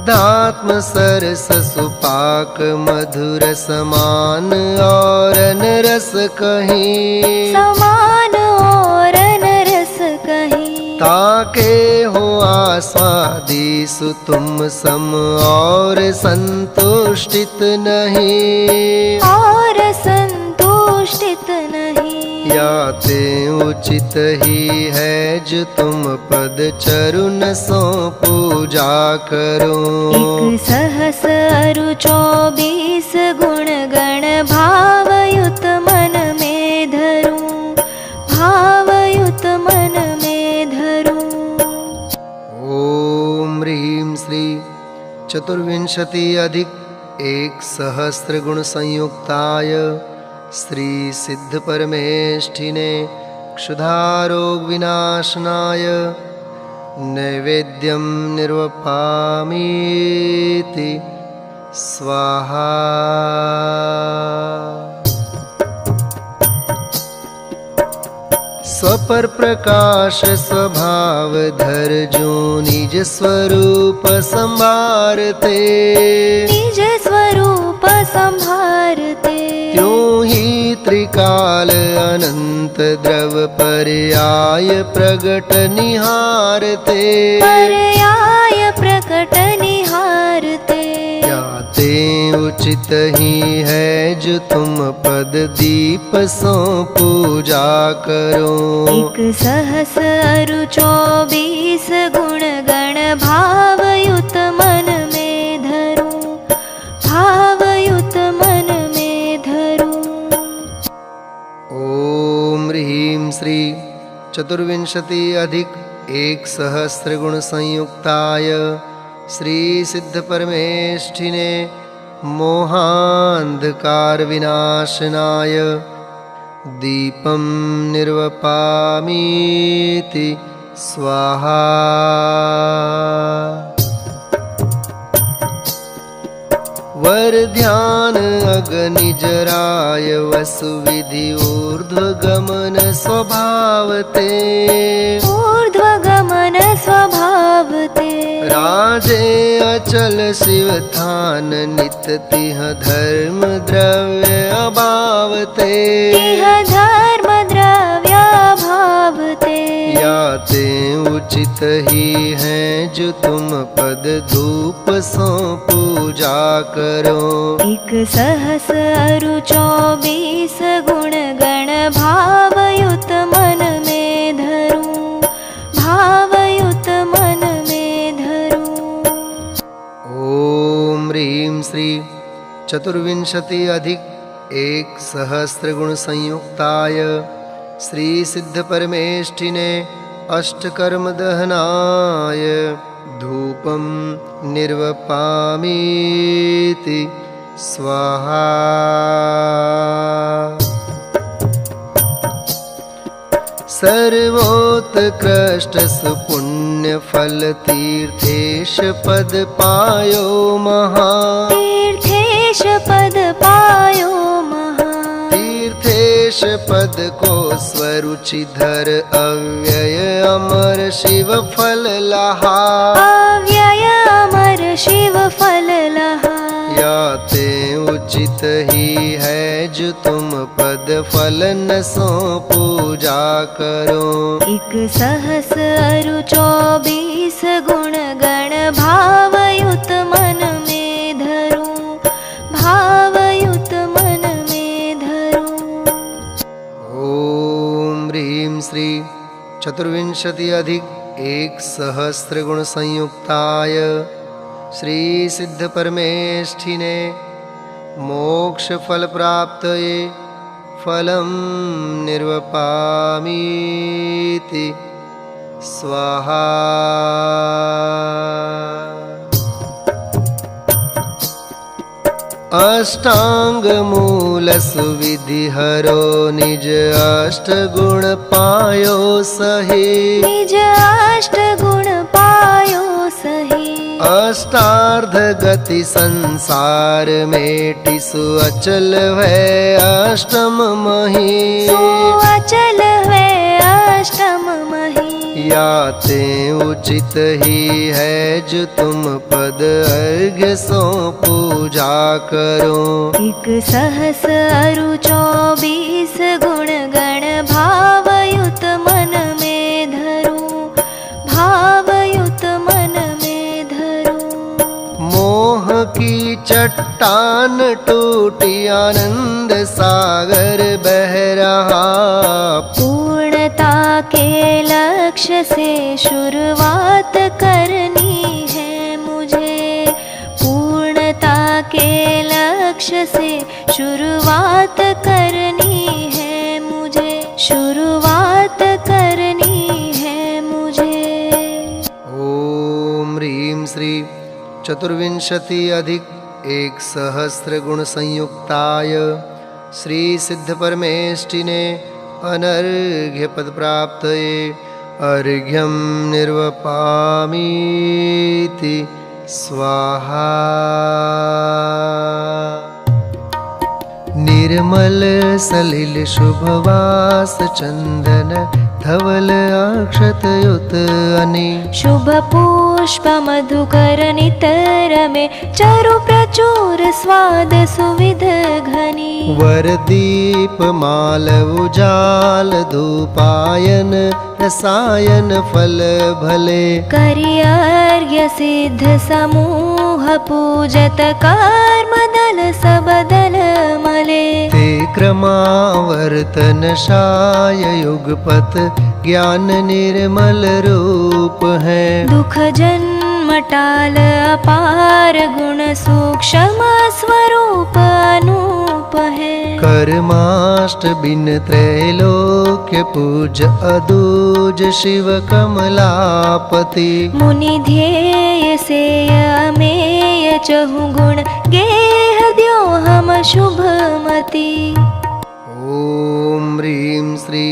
S2: दात्म सरस सुपाक मधुर समान और नरस कहीं।
S3: समान और नरस कहीं।
S2: ताके हो आस्वादीसु तुम सम और संतुष्टित नहीं,
S3: और संतुष्टित नहीं।
S2: या ते उचित ही है जो तुम पद चरुन सो पूजा करो।
S3: एक सहस अरु 24 गुण गण भावयुत मन में धरूं, भावयुत मन में धरूं।
S2: ओम ह्रीं श्री चतुर्विंशति अधिक 1 सहस्त्र गुण संयुक्ताय श्री सिद्ध परमेष्ठिने क्षुधारोग विनाशनाय नैवेद्यं निर्वपामीति स्वाहा। स्वपर प्रकाश स्वभाव धर जो निज स्वरूप संभारते,
S3: निज स्वरूप संभारते।
S2: त्यों ही त्रिकाल अनंत द्रव पर्याय प्रगट निहारते,
S3: पर्याय प्रकट निहारते।
S2: याते उचित ही है जो तुम पद दीप सो पूजा करो।
S3: एक सहस अरु 24 गुण गण भावयुत मन में धरूं, भावयुत मन में धरूं।
S2: ओम ह्रीं श्री चतुर्विंशति अधिक 1 सहस्त्र गुण संयुक्ताय श्री सिद्ध परमेष्ठिने मोहांधकार विनाशनाय दीपं निर्वपामीति स्वाहा। वर ध्यान अग्निजराय वसुविधि ऊर्ध्वगमन स्वभावते,
S3: ऊर्ध्वगमन स्वभावते।
S2: राजे अचल शिव थान नित तिह धर्म द्रव्य अभावते,
S3: तिह धर्म द्रव्य भावते।
S2: याते उचित ही हैं जो तुम पद धूप सो पूजा करो।
S3: एक सहस अरु 24 गुण गण भावयुत मन में धरूं, भावयुत मन में धरूं।
S2: ओम ह्रीं श्री चतुर्विंशति अधिक 1 सहस्त्र गुण संयुक्ताय श्री सिद्ध परमेष्ठिने अष्टकर्म दहनाय धूपं निर्वपामीति स्वाहा। सर्वोत्कृष्ट सुपुण्य फल तीर्थेश पद पायो महा,
S3: तीर्थेश पद पायो महा।
S2: तीर्थेश पद को स्वरुचिधर अव्यय अमर शिव फल लहा,
S3: अव्यय अमर शिव फल लहा।
S2: याते उचित ही है जो तुम पद फल न सो पूजा करो।
S3: एक सहस अरु 24 गुण गण भावयुत मन में धरूं, भावयुत मन में धरूं।
S2: ओम ह्रीं श्री चतुर्विंशति अधिक 1 सहस्त्र गुण संयुक्ताय श्री सिद्ध परमेष्ठिने मोक्ष फल प्राप्तये फलं निर्वपामीति स्वाहा। अष्टांग मूल सुविधि हरो निज अष्ट गुण पायो सही,
S3: निज अष्ट गुण पायो सही।
S2: अष्टार्ध गति संसार मेटि सुअचल है अष्टम मही,
S3: सुअचल है अष्टम मही।
S2: याते उचित ही है जो तुम पद अर्घ्य सो पूजा करो।
S3: एक सहस अरु 24 गुण गण भावयुत मन में धरूं,
S2: ज्ञान टूटी आनंद सागर बह रहा।
S3: पूर्णता के लक्ष्य से शुरुआत करनी है मुझे, पूर्णता के लक्ष्य से शुरुआत करनी है मुझे, शुरुआत करनी है मुझे।
S2: ओम ह्रीं श्री चतुर्विंशति अधिक 1,000 गुण संयुक्ताय श्री सिद्ध परमेष्टिने अनर्घ्य पद प्राप्तये अर्घ्यं निर्वपामीति स्वाहा। निर्मल सलिल शुभवास चंदन धवल अक्षत युत अनि।
S3: शुभ पुष्प मधुकर नितर में चारु प्रचुर स्वाद सुविध घनी।
S2: वर दीप माल उजाल धूपायन रसायन फल भले।
S3: करियर्घ्य सिद्ध समूह पूजत कर्म दल सब दल मले।
S2: ते क्रमावर्तन शाय युगपत ज्ञान निर्मल रूप है।
S3: दुख जन्म टाल अपार गुण सूक्ष्म स्वरूप अनूप है।
S2: कर्माष्ट बिन त्रैलोक्य पूज अदूज शिव कमलापति।
S3: मुनि ध्येय से अमेय चहु गुण गेह द्यो हम शुभमति।
S2: ओम ह्रीं श्री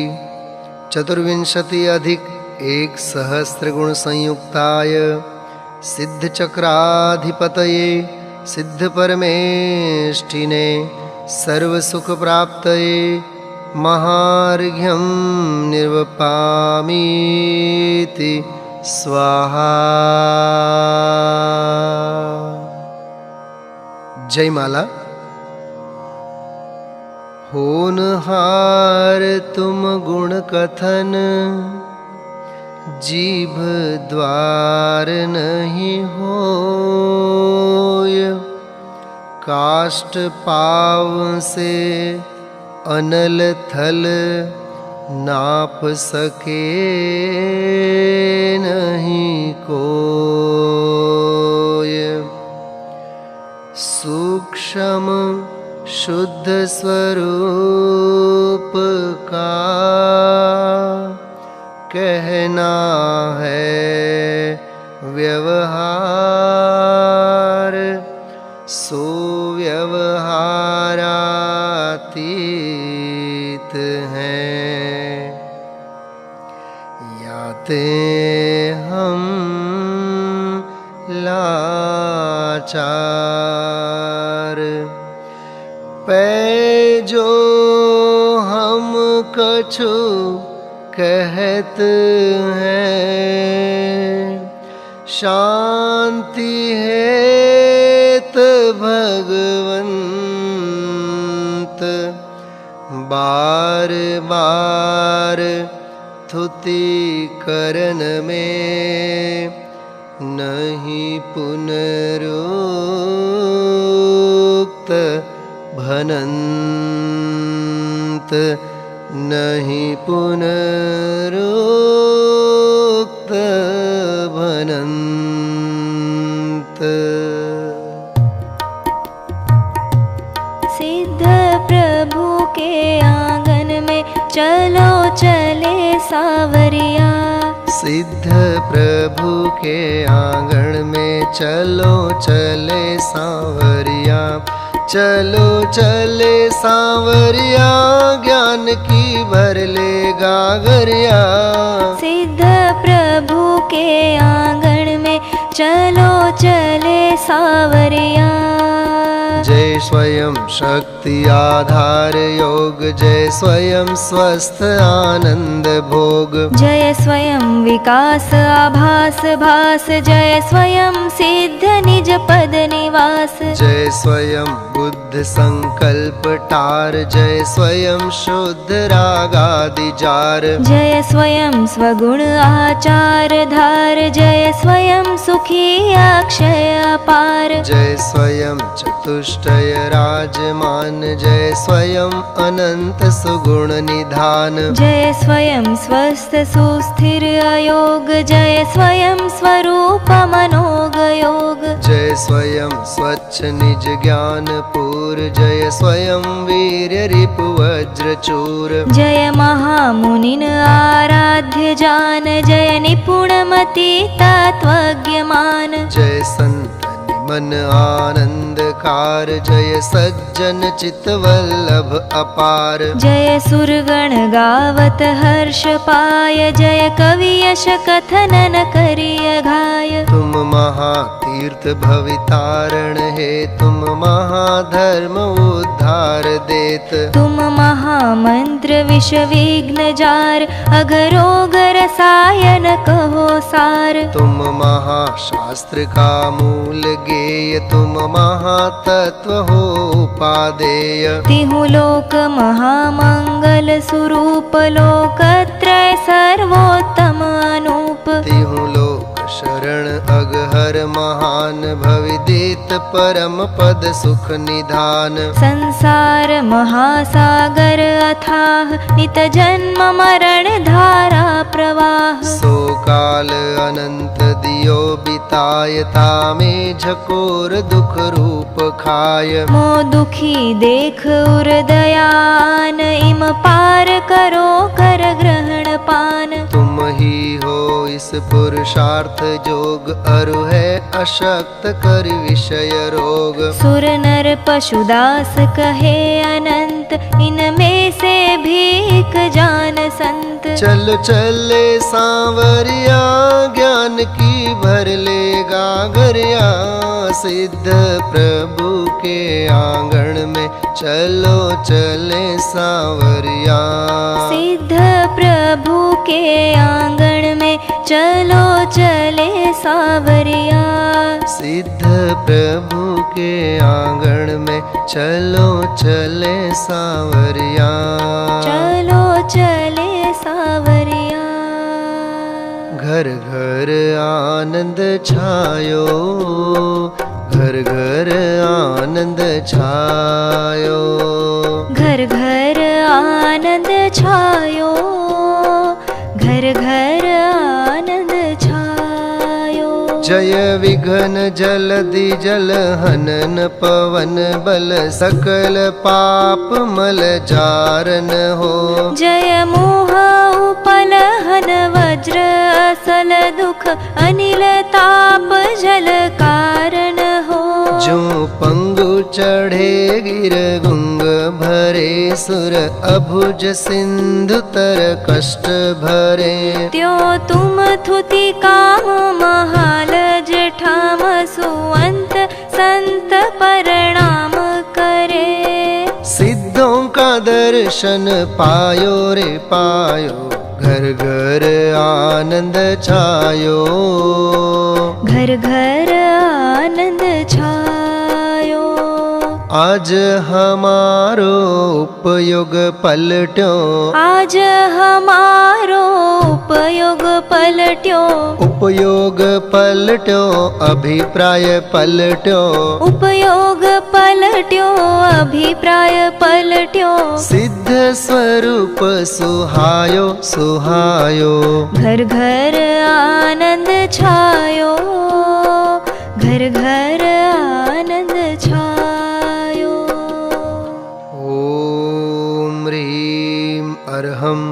S2: चतुर्विंशति अधिक 1,000 गुण संयुक्ताय सिद्ध चक्राधिपतये सिद्ध परमेष्टिने सर्व सुख प्राप्तये महार्घ्यं निर्वपामीति स्वाहा। जय माला। होनहार तुम गुण कथन जीभ द्वार नहीं होय। काष्ठ पाव से अनल थल नाप सके नहीं कोय। सूक्ष्म शुद्ध स्वरूप का कहना है व्यवहार। सो व्यवहारातीत है। याते हम लाचार पै जो हम कछु कहत हैं। शांति हेत भगवंत बार बार थुति करन में नहीं पुनरुक्त भनंत नहीं पुनरुक्त भनंत।
S3: सिद्ध प्रभु के आंगन में चलो चले सावरिया।
S2: सिद्ध प्रभु के आंगन में चलो चले सांवरिया। चलो चले सांवरिया ज्ञान की भर ले गागरिया।
S3: सिद्ध प्रभु के आंगन में चलो चले सावरिया।
S2: जय स्वयं शक्ति आधार योग जय स्वयं स्वस्थ आनंद भोग।
S3: जय स्वयं विकास आभास भास जय स्वयं सिद्ध निज पद निवास।
S2: जय स्वयं बुद्ध संकल्प टार जय स्वयं शुद्ध रागादि जार।
S3: जय स्वयं स्वगुण आचार धार जय स्वयं सुखी अक्षय अपार।
S2: जय स्वयं चतुष्टय जय राजमान जय स्वयं अनंत सुगुण निधान
S3: जय स्वयं स्वस्थ सुस्थिर अयोग जय स्वयं स्वरूप मनोग योग
S2: जय स्वयं स्वच्छ निज ज्ञान पूर जय स्वयं वीर्य रिपु वज्र चूर
S3: जय महामुनिन आराध्य जान जय निपुण मति तत्वज्ञमान
S2: जय संत मन आनंदकार जय सज्जन चित वल्लभ अपार
S3: जय सुरगण गावत हर्ष पाय जय कवि यश कथनन करिय घाय
S2: तुम महातीर्थ भवितारण है तुम महाधर्म उद्धार देत
S3: तुम महामंत्र विष विघ्न जार अघरोगर सायन कहो सार
S2: तुम महाशास्त्र का मूल गेय तुम महातत्व हो उपादेय
S3: तिहु लोक महामंगल स्वरूप लोकत्रय सर्वोत्तम अनूप
S2: तिहु लोक शरण अगहर महान भविदित परम पद सुख निधान
S3: संसार महासागर अथाह नित जन्म मरण धारा प्रवाह
S2: सो काल अनंत दियो बिताय तामे झकोर दुख रूप खाय
S3: मो दुखी देख उर दयान इम पार करो कर ग्रहण पान
S2: तुम ही हो इस पुरुषार्थ जोग अरु है अशक्त कर विषय रोग
S3: सुर नर पशुदास कहे अनंत इनमें से भीख जान संत
S2: चल चले सांवरिया ज्ञान की भर ले गागरिया सिद्ध प्रभु के आंगन में चलो चले सांवरिया
S3: सिद्ध प्रभु के आंगन में चलो चले सावरिया
S2: सिद्ध प्रभु के आंगन में चलो चले सांवरिया
S3: चलो चले सावरिया
S2: घर घर आनंद छायो घर घर आनंद छायो
S3: घर घर आनंद छायो घर घर आनंद छायो
S2: जय विघ्न जलधि जल हनन पवन बल सकल पाप मल जारन हो
S3: जय मोह उपल हन वज्र असल दुख अनिल ताप जल कारण हो
S2: जो पंगु चढ़े गिर गुंग भरे सुर अभुज सिंधु तर कष्ट भरे
S3: त्यो तुम थुति काम महाल जेठाम सुअंत संत प्रणाम करे
S2: सिद्धों का दर्शन पायो रे पायो घर घर आनंद छायो
S3: घर घर आनंद छायो
S2: आज हमारो उपयोग पलट्यो
S3: आज हमारो उपयोग पलट्यो
S2: उपयोग पलट्यो अभिप्राय पलट्यो
S3: उपयोग पलट्यो अभिप्राय पलट्यो
S2: सिद्ध स्वरूप सुहायो सुहायो
S3: घर घर आनंद छायो घर घर आनंद छायो
S2: ओम ह्रीं अर्हं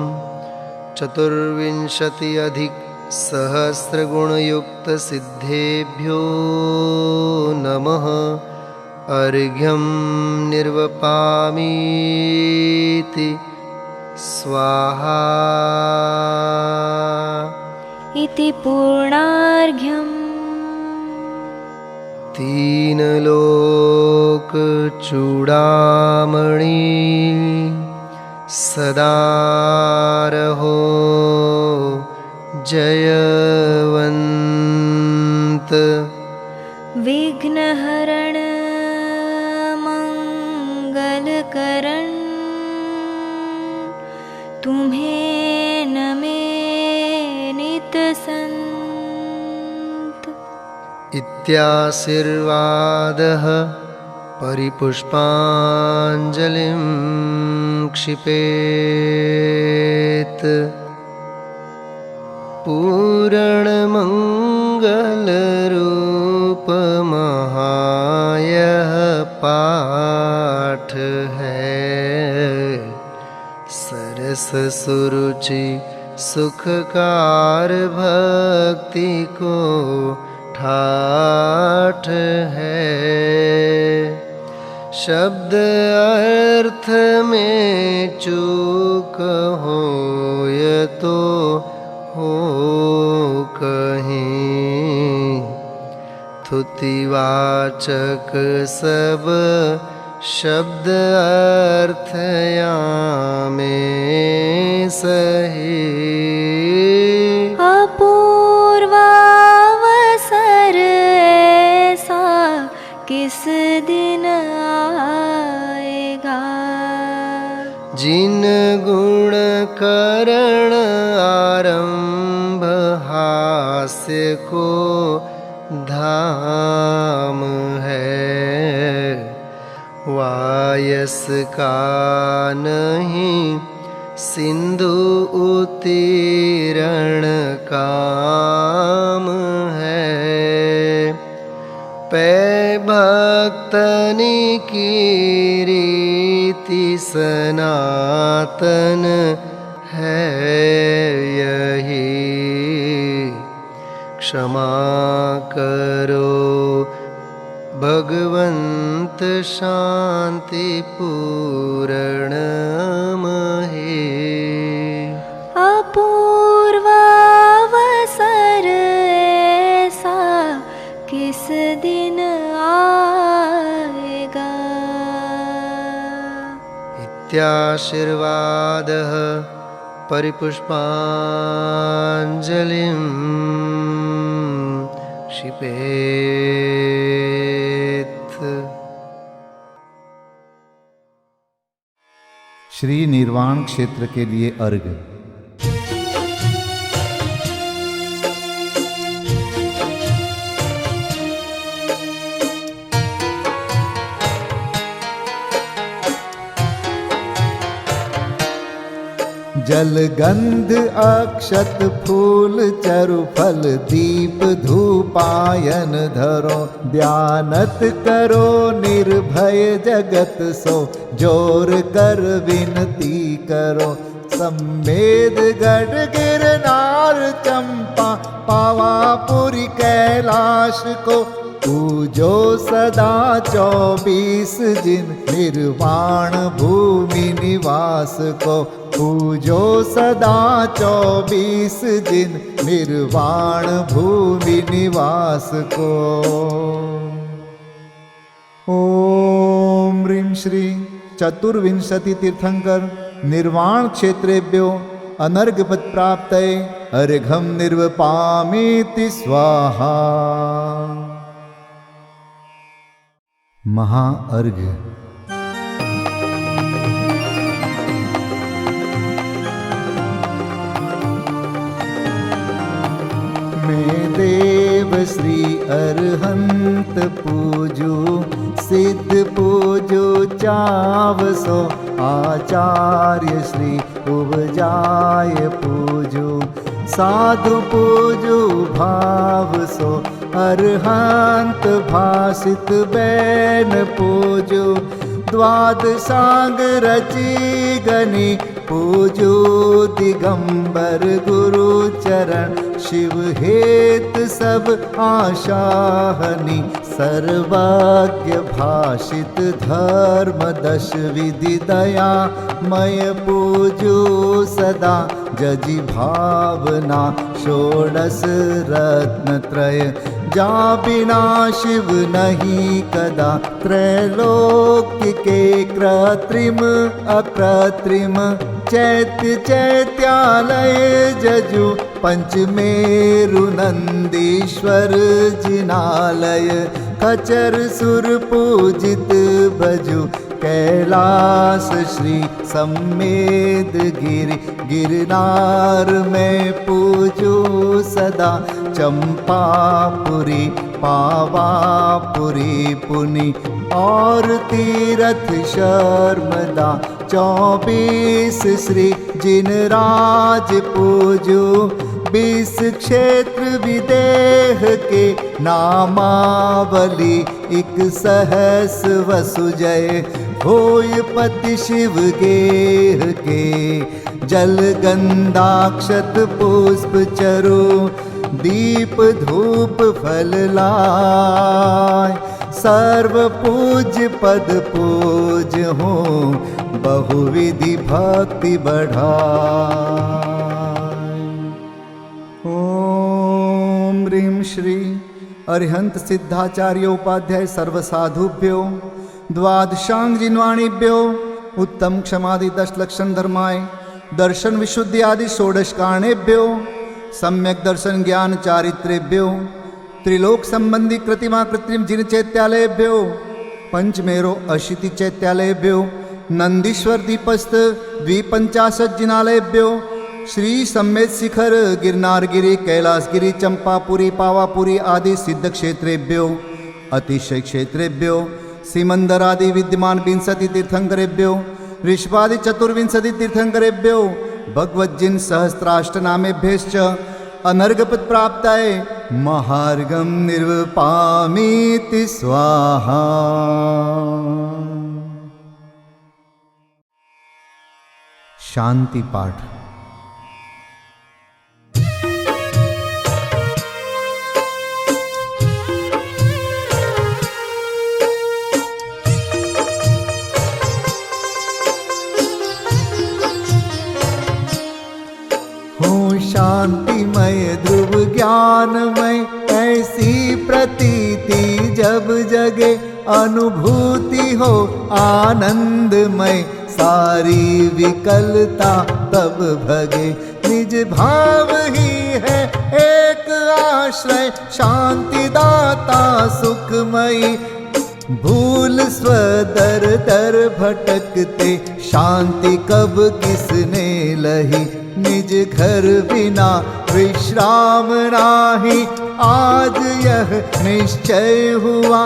S2: चतुर्विंशति अधिक सहस्र गुण युक्त सिद्धेभ्यो नमः अर्घ्यं निर्वपामीति स्वाहा
S3: इति पूर्णार्घ्यम्
S2: तीन लोक चूड़ामणि सदा रहो जयवंत
S3: विघ्नहरण मंगलकरण तुम्हें नमे नित संत
S2: इत्याशीर्वादः परिपुष्पाञ्जलिं क्षिपेत् पूरणमङ्गलरूपमहायः पाठ है सरस सुरुचि सुखकार भक्ति को ठाठ है शब्द अर्थ में चूक हो ये तो हो कहीं थुतिवाचक सब शब्द अर्थ में सही
S3: अपूर्वावसर ऐसा किस दिन आएगा
S2: जिन गुण करण आरंभ हास्य को धाम है वायस का नहीं सिंधु उत्तीर्ण काम है पै भक्तनि की रीति सनातन है यही क्षमा करो भगवंत शांति पूर्ण महे
S3: अपूर्वावसर ऐसा किस दिन आएगा
S2: इत्याशीर्वादः परिपुष्पाञ्जलिं क्षिपेत्
S5: श्री निर्वाण क्षेत्र के लिए अर्घ्य। जल गंध अक्षत फूल चरु फल दीप धूपायन धरो ध्यानत करो निर्भय जगत सो जोर कर विनती करो सम्मेद गढ़ गिरनार चंपा पावापुरी कैलाश को पूजो सदा 24 जिन निर्वाण भूमि निवास को पूजो सदा 24 जिन निर्वाण भूमि निवास को। ओम ह्रीं श्री चतुर्विंशति तीर्थंकर निर्वाण क्षेत्रेभ्यो अनर्घपद प्राप्तये अर्घं निर्वपामीति स्वाहा। महाअर्घ्य। मैं देव श्री अरहंत पूजू सिद्ध पूजू चावसो आचार्य श्री उपजाय पूजू साधु पूजू भाव सो अरहंत भासित बैन पूजू द्वादशांग रची गनी पूजू दिगंबर गुरु चरण शिव हेत सब आशाहनि सर्वज्ञ भाषित धर्म दश विधि दया मय पूजू सदा जजी भावना षोडश रत्न त्रय जा बिना शिव नहीं कदा त्रैलोक्य के कृत्रिम अकृत्रिम चैत्य चैत्यालय जजु पंचमेरु नंदीश्वर जिनालय खचर सुर पूजित बजु कैलास श्री सम्मेद गिरि गिरनार में पूजू सदा चंपापुरी पावापुरी पुनि और तीरथ शर्मदा 24 श्री जिन राज पूजो 20 क्षेत्र विदेह के नामावली 1 सहस वसु जय होय पति शिव गेह के जल गंधाक्षत पुष्प चरो दीप धूप फल लाय सर्व पूज्य पद पूज हो बहुविधि भक्ति बढ़ाय। ओम ह्रीं श्री अरिहंत सिद्धाचार्य उपाध्याय सर्व साधुभ्यो द्वादशांग जिन्वाणीभ्यो उत्तम क्षमादि 10 लक्षण धर्माय दर्शन विशुद्धि आदि 16 कारणेभ्यो सम्यक दर्शन ज्ञान चारित्रेभ्यो त्रिलोक संबंधी कृतिमा कृत्रिम जिन चैत्यालयभ्यो पंचमेरो अशीति चैत्यालयभ्यो नंदीश्वर दीपस्थ 250 जिनालयभ्यो श्री सम्मेत शिखर गिरनारगिरी कैलासगिरी चंपापुरी पावापुरी आदि सिद्ध क्षेत्रेभ्यो अतिशय क्षेत्रेभ्यो सीमंदरादि विद्यमान 20 तीर्थंकरेभ्यो ऋषभादि 24 तीर्थंकरेभ्यो भगवज्जिन सहस्राष्टनामेभ्यश्च अनर्गपद प्राप्ताय महार्गम निर्वपामीति स्वाहा। शांति पाठ। शांतिमय ध्रुव ज्ञानमय ऐसी प्रतीति जब जगे अनुभूति हो आनंदमय सारी विकलता तब भगे निज भाव ही है एक आश्रय शांति दाता सुखमयी भूल स्वदर दर भटकते शांति कब किसने लही निज घर बिना विश्राम नाही आज यह निश्चय हुआ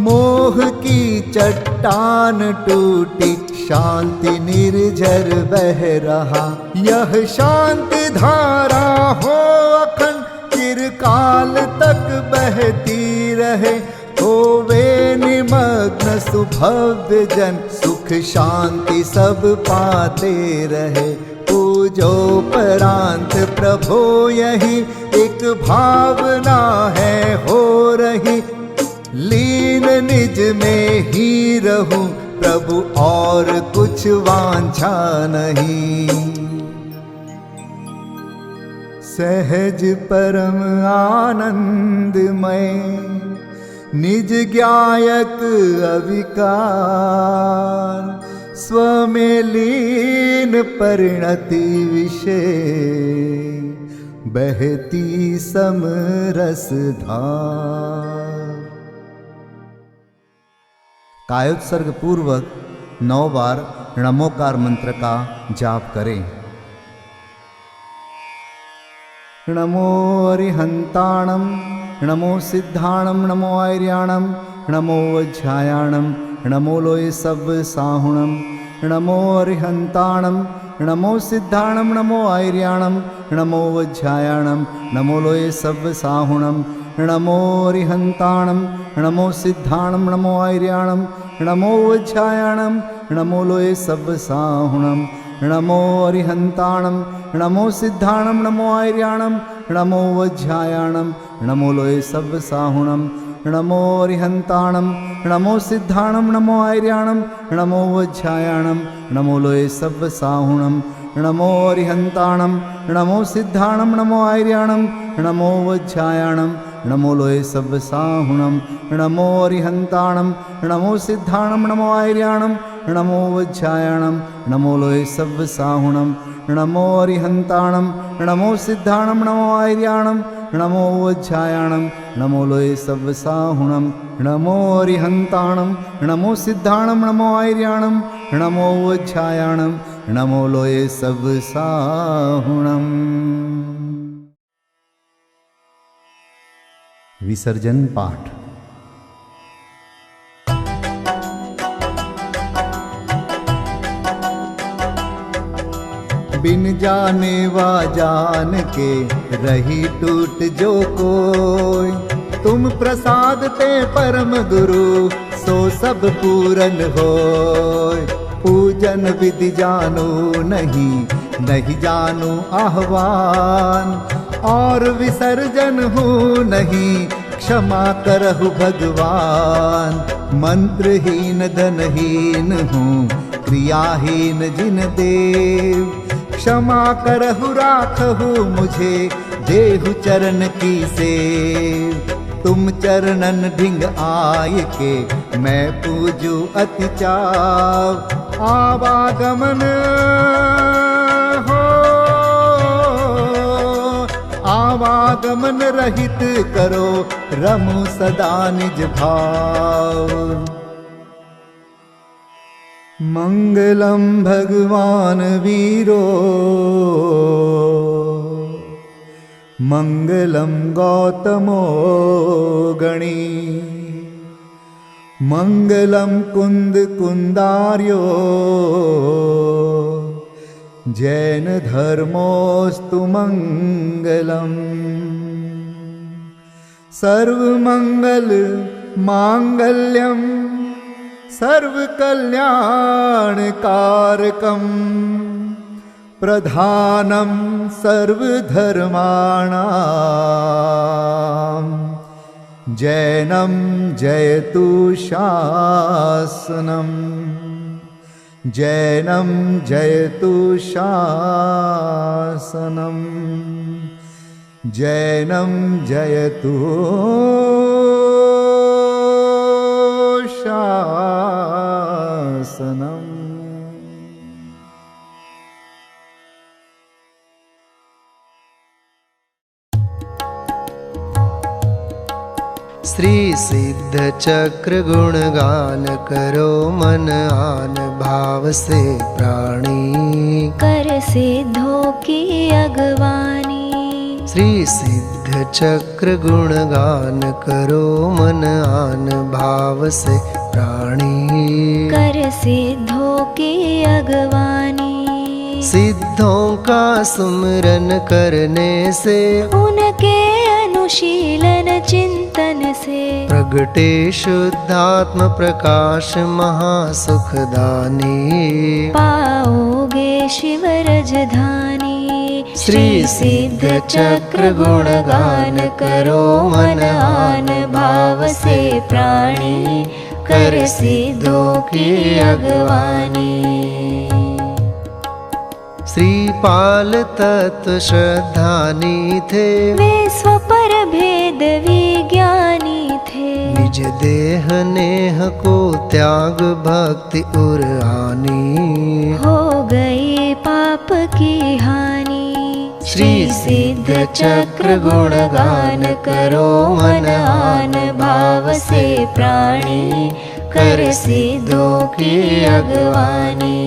S5: मोह की चट्टान टूटी शांति निर्झर बह रहा यह शांति धारा हो अखंड चिरकाल तक बहती रहे होवे निमग्न सुभव्य जन सुख शांति सब पाते रहे पूजो परांत प्रभो यही एक भावना है हो रही लीन निज में ही रहूं प्रभु और कुछ वांछा नहीं सहज परम आनंदमय निज ज्ञायक अविकार स्वमें लीन परिणति विषय बहती समरस धार। कायोत्सर्ग पूर्वक 9 बार नमोकार मंत्र का जाप करें। नमो अरिहंताणम नमो सिद्धाणम नमो आर्याणम नमो वज्रायाणम नमो लोय सब साहुणम नमो अरिहंताणम नमो सिद्धाणम नमो आर्याणम नमो वज्रायाणम नमो लोय सब साहुणम नमो अरिहंताणम नमो सिद्धाणम नमो आर्याणम नमो वज्रायाणम नमो लोय सब साहुणम नमो अरिहंताणम नमो सिद्धाणम नमो आर्याणम नमो वज्रायाणम नमो लोय सब साहुणम नमो अरिहंताणम नमो सिद्धाणम नमो आर्याणम नमो वज्रायाणम नमो लोय सब साहुणम नमो अरिहंताणम नमो सिद्धाणम नमो आर्याणम नमो वज्रायाणम नमो लोय सब साहुणम नमो अरिहंताणम नमो सिद्धाणम नमो आर्याणम नमो वज्रायाणम नमो लोय सब साहुणम नमो अरिहंताणम नमो सिद्धाणम नमो आर्याणम नमो वज्रायाणम नमो लोय सब साहुणम नमो अरिहंताणम नमो सिद्धाणम नमो आर्याणम नमो वज्रायाणम नमो लोय सब साहुणम। विसर्जन पाठ। बिन जाने वा जान के रही टूट जो कोई। तुम प्रसाद ते परम गुरु सो सब पूरन होय। पूजन विधि जानू नहीं, नहीं जानू आह्वान, और विसर्जन हूँ नहीं, क्षमा करहु भगवान। मंत्रहीन धनहीन हूँ, क्रियाहीन जिन देव, क्षमा करहु राखहु मुझे, देहु चरण की सेव। तुम चरणन ढिंग आय के, मैं पूजू अति चाव। आवागमन हो, आवागमन रहित करो, रमु सदा निज भाव। मंगलम भगवान वीरो, मंगलम गौतमो गणी, मंगलम कुंद कुंदार्यो, जैन धर्मोस्तु मंगलम। सर्वमंगल मांगल्यम, सर्वकल्याणकारकम, प्रधानम सर्वधर्माणां, जैनम जयतु शासनम, जैनम जयतु शासनम, जैनम जयतु शासनम।
S2: श्री सिद्ध चक्र गुणगान करो, मन आन भाव से प्राणी,
S3: कर सिद्धों की अगवानी।
S2: श्री सिद्ध चक्र गुणगान करो, मन आन भाव से प्राणी,
S3: कर सिद्धों की अगवानी।
S2: सिद्धों का सुमिरन करने से,
S3: उनके अनुशीलन चिंतन से,
S2: प्रगटे शुद्धात्म प्रकाश महासुखदानी।
S3: पाओगे शिव रजधानी।
S2: श्री सिद्ध चक्र गुणगान करो, मन आन भाव से प्राणी, कर सिद्धों की अगवानी। श्रीपाल तत्व श्रद्धानी थे,
S3: वे स्वपर भेद विज्ञानी थे।
S2: निज देह नेह को त्याग भक्ति उर आनी,
S3: हो गई पाप की हानि।
S2: श्री सिद्ध चक्र गुणगान करो, मन आन भाव से प्राणी, कर सिद्धों की अगवानी।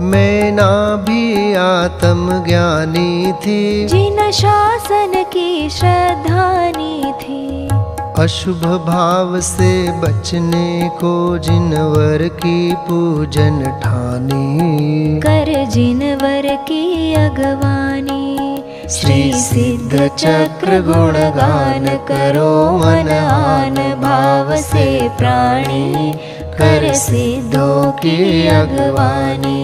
S2: मैं ना भी आत्म ज्ञानी थी,
S3: जिन शासन की श्रद्धानी थी।
S2: अशुभ भाव से बचने को जिनवर की पूजन ठानी,
S3: कर जिनवर की अगवानी।
S2: श्री सिद्ध चक्र गुणगान करो, मन आन भाव से प्राणी, कर सिद्धों की अगवानी।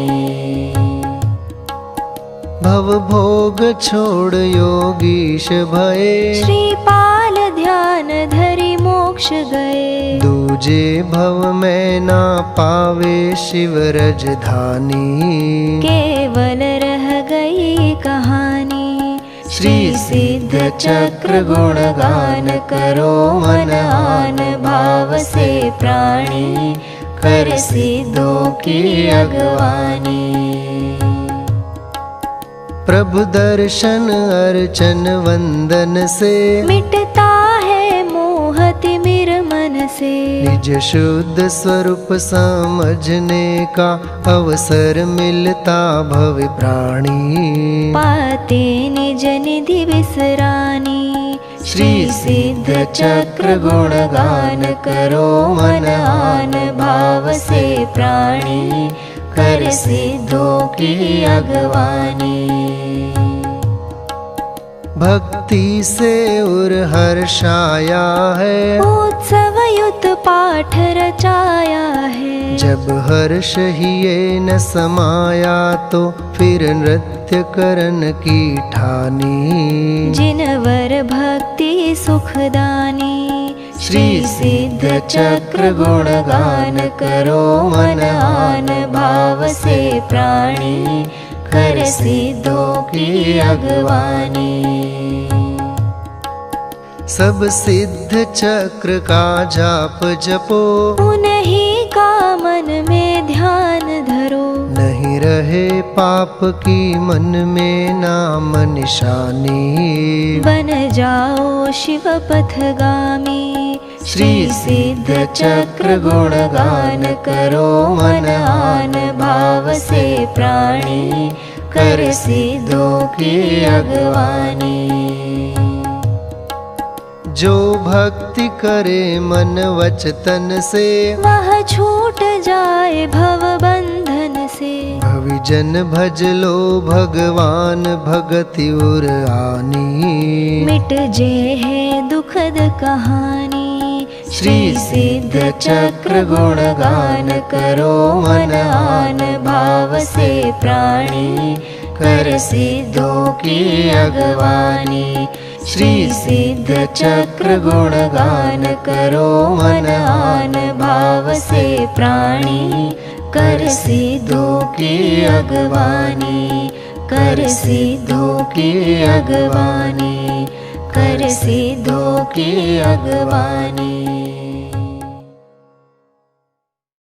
S2: भव भोग छोड़ योगीश भये,
S3: श्रीपाल ध्यान धरि मोक्ष गए।
S2: दूजे भव में ना पावे शिव रजधानी,
S3: केवल रह गई कहानी।
S2: श्री सिद्ध चक्र गुणगान करो, मन आन भाव से प्राणी, कर सिद्धों की अगवानी। प्रभु दर्शन अर्चन वंदन से,
S3: मिटता है मोह तिमिर मन से।
S2: निज शुद्ध स्वरूप समझने का अवसर मिलता भव प्राणी,
S3: पाते निज निधि विसरानी।
S2: श्री सिद्ध चक्र गुणगान करो, मन आन भाव से प्राणी,
S3: कर सिद्धों की अगवानी।
S2: भक्ति से उर हर्षाया है,
S3: उत्सव युत पाठ रचाया है।
S2: जब हर्ष ही ये न समाया तो फिर नृत्य करन की ठानी।
S3: जिनवर भक्ति सुखदानी,
S2: श्री सिद्ध चक्र गुणगान करो मन आन भाव से प्राणी। कर सिद्धों की अगवानी। सब सिद्ध चक्र का जाप जपो,
S3: उन्हीं का मन में ध्यान धरो।
S2: नहीं रहे पाप की मन में नाम निशानी।
S3: बन जाओ शिव पथगामी,
S2: श्री सिद्ध चक्र गुणगान करो मन आन भाव से प्राणी। कर सिद्धों की अगवानी। जो भक्ति करे मन वच तन से,
S3: वह छूट जाए भव बंधन से।
S2: भविजन भज लो भगवान भगति उर आनी।
S3: मिट जे है दुखद कहानी,
S2: श्री सिद्ध चक्र गुणगान करो मन आन भाव से प्राणी। कर सिद्धों की अगवानी। श्री सिद्ध चक्र गुणगान करो मन आन भाव से प्राणी। कर सिद्धों की अगवानी। कर सिद्धों की अगवानी। कर सिद्धों की अगवानी।